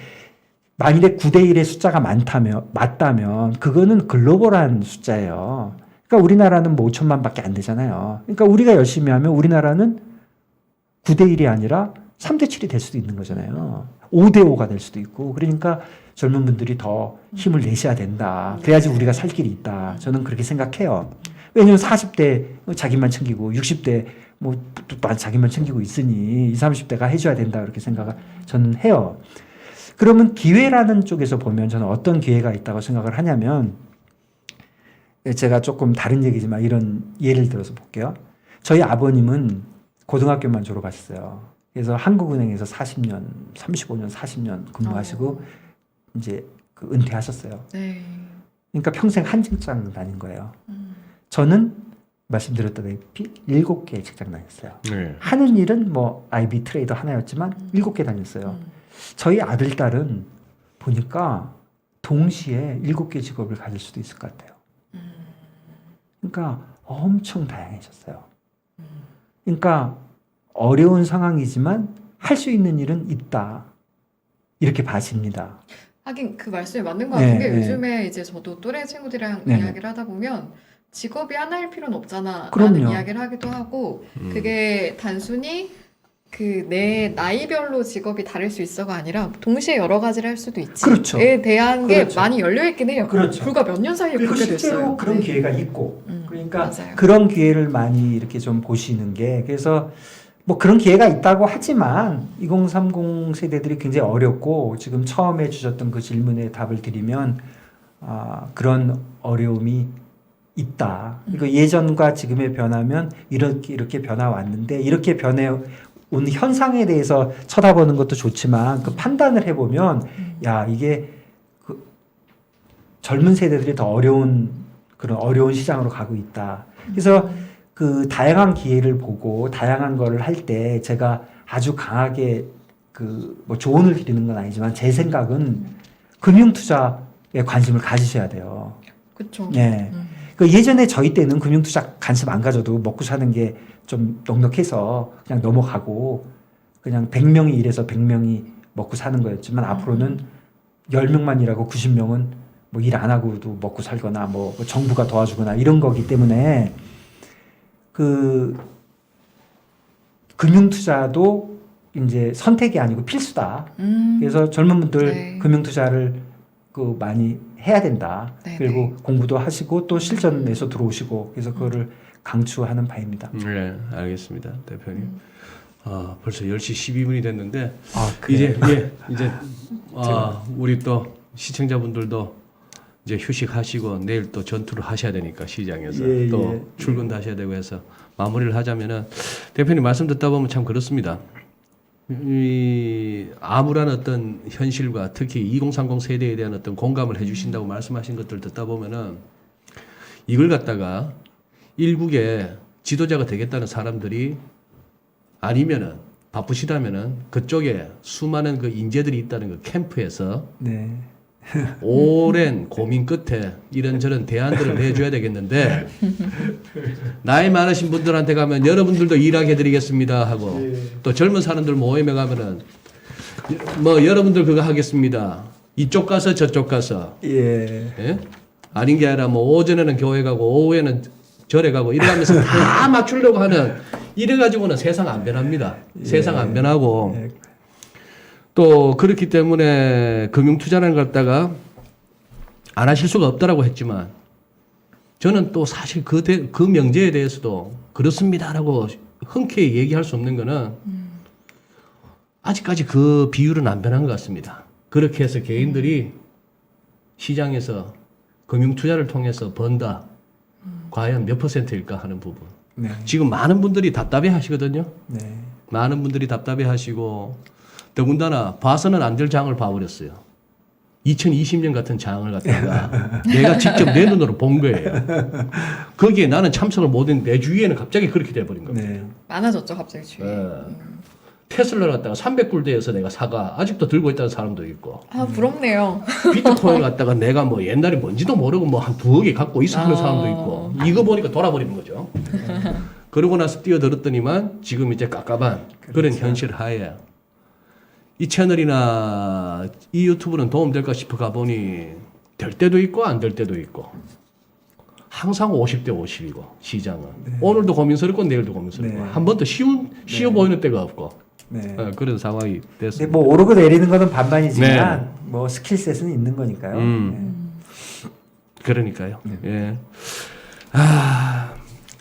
만일에 9대1의 숫자가 맞다면 그거는 글로벌한 숫자예요. 그러니까 우리나라는 뭐 5천만밖에 안 되잖아요. 그러니까 우리가 열심히 하면 우리나라는 9대1이 아니라 3대7이 될 수도 있는 거잖아요. 5대5가 될 수도 있고. 그러니까 젊은 분들이 더 힘을 내셔야 된다. 그래야지 우리가 살 길이 있다. 저는 그렇게 생각해요. 왜냐면 40대 자기만 챙기고 60대 뭐 자기만 챙기고 있으니 20, 30대가 해줘야 된다. 그렇게 생각을 저는 해요. 그러면 기회라는 쪽에서 보면 저는 어떤 기회가 있다고 생각을 하냐면 제가 조금 다른 얘기지만 이런 예를 들어서 볼게요. 저희 아버님은 고등학교만 졸업하셨어요. 그래서 한국은행에서 40년, 35년, 40년 근무하시고 이제 그 은퇴하셨어요. 네. 그러니까 평생 한 직장 다닌 거예요. 저는 말씀드렸다시피 7개의 직장 다녔어요. 네. 하는 일은 뭐 IB 트레이더 하나였지만 7개 다녔어요. 저희 아들, 딸은 보니까 동시에 7개 직업을 가질 수도 있을 것 같아요. 그러니까 엄청 다양해졌어요. 그러니까 어려운 상황이지만 할 수 있는 일은 있다. 이렇게 봐집니다. 하긴 그 말씀이 맞는 것 같은 네, 게 네. 요즘에 이제 저도 또래 친구들이랑 네. 이야기를 하다 보면 직업이 하나일 필요는 없잖아 그럼요. 라는 이야기를 하기도 하고 그게 단순히 그 내 나이별로 직업이 다를 수 있어가 아니라 동시에 여러 가지를 할 수도 있지. 그렇죠. 에 대한 게 그렇죠. 많이 열려 있긴 해요. 그렇죠. 불과 몇 년 사이에 그리고 그렇게 실제로 됐어요. 그런 네. 기회가 있고 그러니까 맞아요. 그런 기회를 많이 이렇게 좀 보시는 게 그래서 뭐 그런 기회가 있다고 하지만 2030 세대들이 굉장히 어렵고 지금 처음에 주셨던 그 질문에 답을 드리면 그런 어려움이 있다. 그리고 예전과 지금의 변화면 이렇게 변화 왔는데 이렇게 변해 온 현상에 대해서 쳐다보는 것도 좋지만 그 판단을 해보면 야 이게 그 젊은 세대들이 더 어려운 그런 어려운 시장으로 가고 있다. 그래서 그 다양한 기회를 보고 다양한 거를 할 때 제가 아주 강하게 그 뭐 조언을 드리는 건 아니지만 제 생각은 금융 투자에 관심을 가지셔야 돼요. 그렇죠. 네. 그 예전에 저희 때는 금융 투자 관심 안 가져도 먹고 사는 게 좀 넉넉해서 그냥 넘어가고 그냥 100명이 일해서 100명이 먹고 사는 거였지만 앞으로는 10명만 일하고 90명은 뭐 일 안 하고도 먹고 살거나 뭐 정부가 도와주거나 이런 거기 때문에 그 금융 투자도 이제 선택이 아니고 필수다. 그래서 젊은 분들 네. 금융 투자를 그 많이 해야 된다. 네, 그리고 공부도 하시고 또 실전에서 들어오시고 그래서 그거를 강추하는 바입니다. 네, 알겠습니다, 대표님. 벌써 10시 12분이 됐는데 그래요? 이제 우리 또 시청자분들도 이제 휴식하시고 내일 또 전투를 하셔야 되니까 시장에서 또 출근도 하셔야 되고 해서 마무리를 하자면은 대표님 말씀 듣다 보면 참 그렇습니다. 이 암울한 어떤 현실과 특히 2030 세대에 대한 어떤 공감을 해주신다고 말씀하신 것들 듣다 보면은 이걸 갖다가 일국의 지도자가 되겠다는 사람들이 아니면은 바쁘시다면은 그쪽에 수많은 그 인재들이 있다는 그 캠프에서 네. 오랜 고민 끝에 이런저런 대안들을 내줘야 되겠는데 나이 많으신 분들한테 가면 여러분들도 일하게 해드리겠습니다 하고 또 젊은 사람들 모임에 가면은 뭐 여러분들 그거 하겠습니다 이쪽 가서 저쪽 가서 예? 아닌 게 아니라 뭐 오전에는 교회 가고 오후에는 절에 가고 이래가면서 다 맞추려고 하는 이래가지고는 세상 안 변합니다. 세상 안 변하고 또 그렇기 때문에 금융투자라는 걸 갖다가 안 하실 수가 없다라고 했지만 저는 또 사실 그 명제에 대해서도 그렇습니다라고 흔쾌히 얘기할 수 없는 거는 아직까지 그 비율은 안 변한 것 같습니다. 그렇게 해서 개인들이 시장에서 금융투자를 통해서 번다. 과연 몇 %일까 하는 부분. 네. 지금 많은 분들이 답답해 하시거든요. 네. 많은 분들이 답답해 하시고 더군다나 봐서는 안 될 장을 봐버렸어요. 2020년 같은 장을 갖다가 내가 직접 내 눈으로 본 거예요. 거기에 나는 참석을 못했는데 내 주위에는 갑자기 그렇게 돼버린 겁니다. 네. 많아졌죠 갑자기 주위에. 테슬라를 갖다가 300불대에서 내가 사가 아직도 들고 있다는 사람도 있고 아 부럽네요. 비트코인 갖다가 내가 뭐 옛날에 뭔지도 모르고 뭐 한 2억에 갖고 있었는 사람도 있고 이거 보니까 돌아버리는 거죠. 그러고 나서 뛰어들었더니만 지금 이제 깝깝한 그런 현실 하에 이 채널이나 이 유튜브는 도움될까 싶어 가보니 될 때도 있고 안 될 때도 있고 항상 50대 50이고 시장은 오늘도 고민스럽고 내일도 고민스럽고 네. 한 번도 쉬워 보이는 때가 없고 네. 그런 상황이 근데 됐습니다. 뭐 오르고 내리는 거는 반반이지만 네. 뭐 스킬셋은 있는 거니까요. 그러니까요. 예.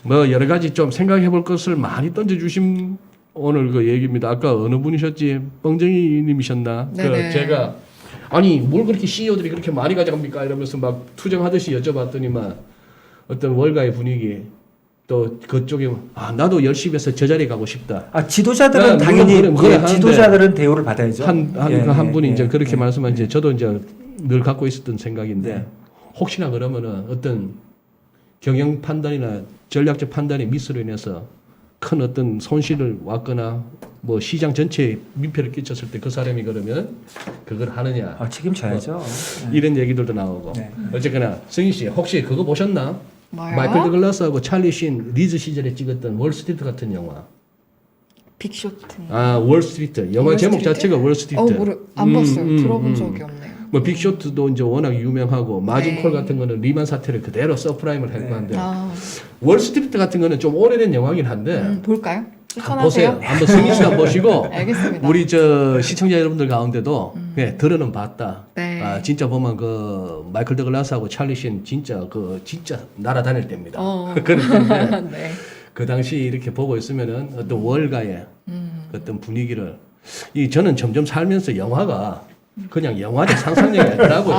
뭐 여러 가지 좀 생각해 볼 것을 많이 던져주신 오늘 그 얘기입니다. 아까 어느 분이셨지? 뻥쟁이님이셨나? 네네. 그 제가 아니 뭘 그렇게 CEO들이 그렇게 많이 가져갑니까? 이러면서 막 투정하듯이 여쭤봤더니만 어떤 월가의 분위기 또 그쪽에 나도 열심히 해서 저 자리에 가고 싶다. 아 지도자들은 네, 당연히 물론 그래 하는데 지도자들은 대우를 받아야죠. 한 분이 이제 그렇게 예. 말씀한 이제 저도 이제 늘 갖고 있었던 생각인데 네. 혹시나 그러면은 어떤 경영 판단이나 전략적 판단의 미스로 인해서 큰 어떤 손실을 왔거나 뭐 시장 전체에 민폐를 끼쳤을 때 그 사람이 그러면 그걸 하느냐 책임져야죠. 이런 얘기들도 나오고 네. 어쨌거나 승희 씨 혹시 그거 보셨나? 뭐요? 마이클 더글라스하고 찰리 신 리즈 시절에 찍었던 월스트리트 같은 영화. 빅쇼트. 월스트리트 영화 제목 월스트리트? 자체가 월스트리트. 안 봤어요. 들어본 적이 없네요. 뭐 빅쇼트도 이제 워낙 유명하고 마진콜 네. 같은 거는 리만 사태를 그대로 서프라임을 했고 한데 월스트리트 같은 거는 좀 오래된 영화긴 한데 볼까요? 한번 보세요. 추천하세요? 한번 승희 씨도 한번 보시고 알겠습니다. 우리 저 시청자 여러분들 가운데도 예, 들어는 봤다. 네. 진짜 보면 그 마이클 더글라스하고 찰리 신 진짜 진짜 날아다닐 때입니다. 그런데 네. 그 당시 이렇게 보고 있으면은 어떤 월가의 어떤 분위기를 저는 점점 살면서 영화가 그냥 영화적 상상력이 아니더라고요.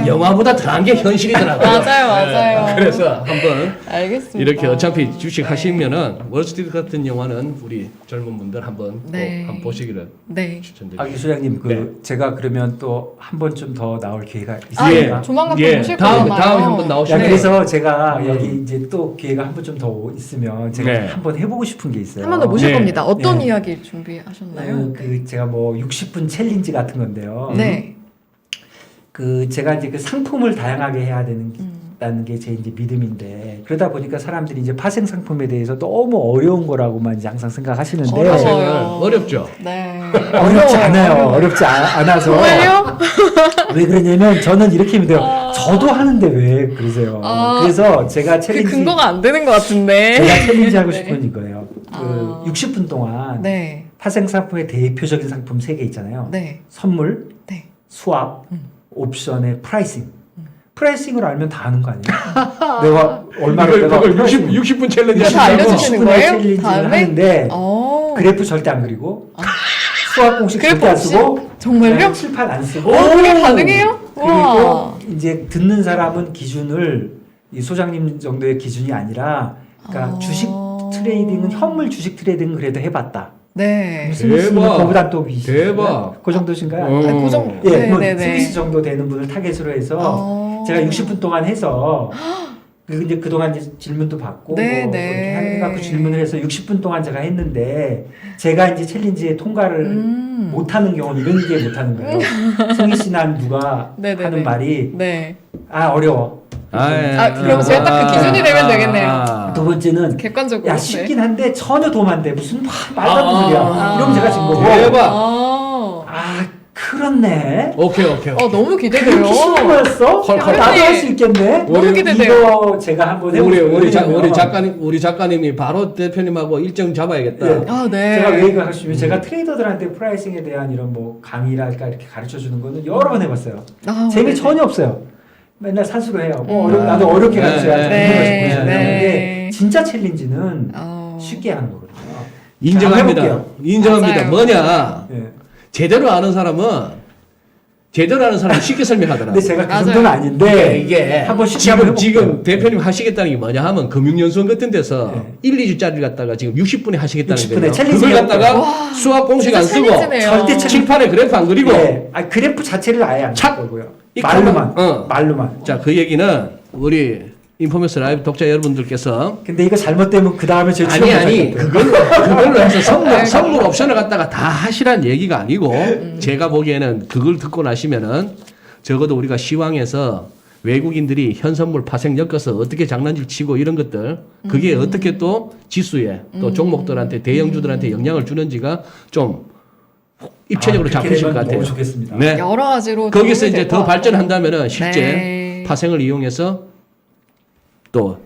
영화보다 더한 게 현실이더라고요. 맞아요. 그래서 한번 알겠습니다. 이렇게 어차피 주식 하시면은 월스트리트 같은 영화는 우리 젊은 분들 한번 네. 꼭 한번 보시기를 네. 추천드립니다. 기소장님 네. 제가 그러면 또 한 번쯤 더 나올 기회가 아, 있습니까? 조만간 또 예, 오실 다음에 거잖아요. 한번 야, 나오시면 그래서 제가 여기 이제 또 기회가 한 번 좀 더 있으면 제가 네. 한번 해보고 싶은 게 있어요. 한 번 더 모실 네. 겁니다. 어떤 네. 이야기 준비하셨나요? 제가 뭐 60분 챌린지 같은 건데요. 네. 제가 이제 그 상품을 다양하게 해야 되는 게 제 이제 믿음인데 그러다 보니까 사람들이 이제 파생 상품에 대해서 너무 어려운 거라고만 이제 항상 생각하시는데 어려워요. 어렵죠. 네. 어렵지 않아요. 어려워요. 어렵지 않아서. 정말요? 왜 그러냐면 저는 이렇게 믿어요. 저도 하는데 왜 그러세요? 그래서 제가 그 챌린지 근거가 안 되는 것 같은데. 제가 챌린지 하고 네. 싶은 이거예요. 60분 동안 네. 파생 상품의 대표적인 상품 3개 있잖아요. 네. 선물, 네. 수압, 옵션의 프라이싱. 프라이싱을 알면 다 아는 거 아니에요? 내가 얼마를 내가 그걸 60분 챌린지 이거 다 하시고 알려주시는 60분의 거예요? 챌린지를 다음에? 하는데 어. 그래프 절대 안 그리고 수압 공식 그래프 절대 안 없이? 쓰고 정말요? 칠판 안 쓰고 그게 가능해요? 와. 그리고 이제 듣는 사람은 기준을 이 소장님 정도의 기준이 아니라 그러니까 주식 트레이딩은 현물 주식 트레이딩은 그래도 해봤다. 네. 승희 씨는 대박. 그보다 또 비슷해요. 대박. 그 정도신가요? 그 정도. 예, 뭐 네네네. 승희 씨 정도 되는 분을 타겟으로 해서 제가 60분 동안 해서 이제 그동안 이제 질문도 받고 네, 뭐 네. 이렇게 해갖고 질문을 해서 60분 동안 제가 했는데 제가 이제 챌린지에 통과를 못하는 경우는 이런 게 못하는 거예요. 승희 씨나 누가 네네네. 하는 말이 네. 어려워. 그럼 제가 딱 그 기준이 되면 되겠네요. 두 번째는 객관적으로. 야 쉽긴 한데 전혀 도움 안 돼. 무슨 말도 안 되는 소리야. 이러면 제가 진 거고. 대박. 그렇네. 오케이. 너무 기대돼요. 그렇게 쉬운 거였어? 헐. 나도 할 수 있겠네. 너무 기대돼요. 이거 제가 한번 해보고 우리 작가님이 바로 대표님하고 일정 잡아야겠다. 네. 네. 제가 왜 이거 하시면 제가 트레이더들한테 프라이싱에 대한 이런 뭐 강의랄까 이렇게 가르쳐 주는 거는 여러 번 해봤어요. 재미 네네. 전혀 없어요. 맨날 산수로 해요. 나도 어렵게 가르쳐야지. 네. 근데 진짜 챌린지는 어. 쉽게 하는 거거든요. 인정합니다. 해볼게요. 인정합니다. 맞아요. 뭐냐? 예. 제대로 아는 사람은 쉽게 설명하더라. 근데 제가 그 맞아요. 정도는 아닌데 이게 한번 쉽게 한번 지금 해볼게요. 대표님 하시겠다는 게 뭐냐 하면 금융연수원 같은 데서 네. 1, 2주짜리를 갖다가 지금 60분에 하시겠다는 60분에 거예요. 챌린지 그걸 갖다가 와, 수학 공식 진짜 안 쓰고 챌린지네요. 절대 칠판에 그래프 안 그리고 예. 그래프 자체를 아예 안 착! 거고요. 이 말로만. 어. 말로만. 자, 그 얘기는 우리 인포메스 라이브 독자 여러분들께서 근데 이거 잘못되면 그 다음에 제 아니 그걸로 해서 선물 옵션을 갖다가 다 하시란 얘기가 아니고 제가 보기에는 그걸 듣고 나시면은 적어도 우리가 시황에서 외국인들이 현 선물 파생 엮어서 어떻게 장난질 치고 이런 것들 그게 어떻게 또 지수에 또 종목들한테 대형주들한테 영향을 주는지가 좀 입체적으로 잡히실 것 같아요. 너무 좋겠습니다. 네. 여러 가지로 거기서 도움이 이제 될것 더 같아요. 발전한다면은 실제 네. 파생을 이용해서 또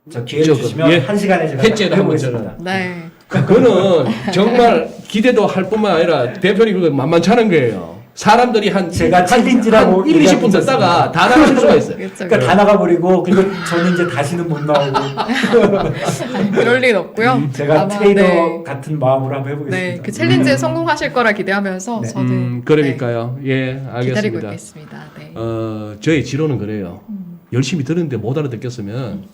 저 기회 조금, 주시면 예. 한 시간에 제가 해제도 한번 해보겠습니다. 네. 그거는 정말 기대도 할 뿐만 아니라 대표님 그거 만만찮은 거예요. 사람들이 제가 챌린지라고 1, 20분 듣다가 다 나가실 수가 있어요. 그렇죠. 그러니까 다 나가버리고 그리고 저는 이제 다시는 못 나오고 그럴 일 없고요. 제가 아마, 트레이더 네. 같은 마음으로 한번 해보겠습니다. 네, 그 챌린지에 성공하실 거라 기대하면서 네. 저는 그러니까요. 예, 네, 기다리고 알겠습니다. 있겠습니다. 네. 저의 지론은 그래요. 열심히 들었는데 못 알아듣겠으면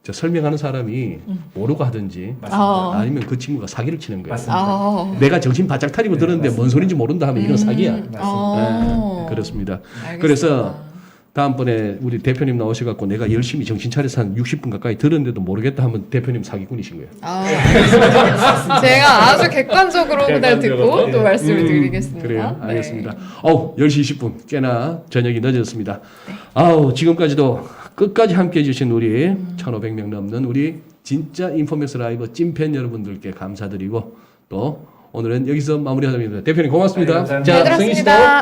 저 설명하는 사람이 모르고 하든지 아. 아니면 그 친구가 사기를 치는 거예요. 맞습니다. 아, 내가 정신 바짝 차리고 네, 들었는데 뭔 맞습니다. 소리인지 모른다 하면 이건 사기야. 아. 네, 그렇습니다. 알겠습니다. 그래서 다음번에 우리 대표님 나오셔갖고 내가 열심히 정신 차려서 한 60분 가까이 들었는데도 모르겠다 하면 대표님 사기꾼이신 거예요. 아, 알겠습니다. 제가 아주 객관적으로 그날 듣고 또 말씀을 드리겠습니다. 그래요. 네. 알겠습니다. 10시 20분 꽤나 저녁이 늦었습니다. 아우, 지금까지도 끝까지 함께 해주신 우리 1,500명 넘는 우리 진짜 인포메스 라이브 찐팬 여러분들께 감사드리고 또 오늘은 여기서 마무리하겠습니다. 대표님 고맙습니다. 네, 감사합니다. 잘 자, 승희 씨도 들었습니다.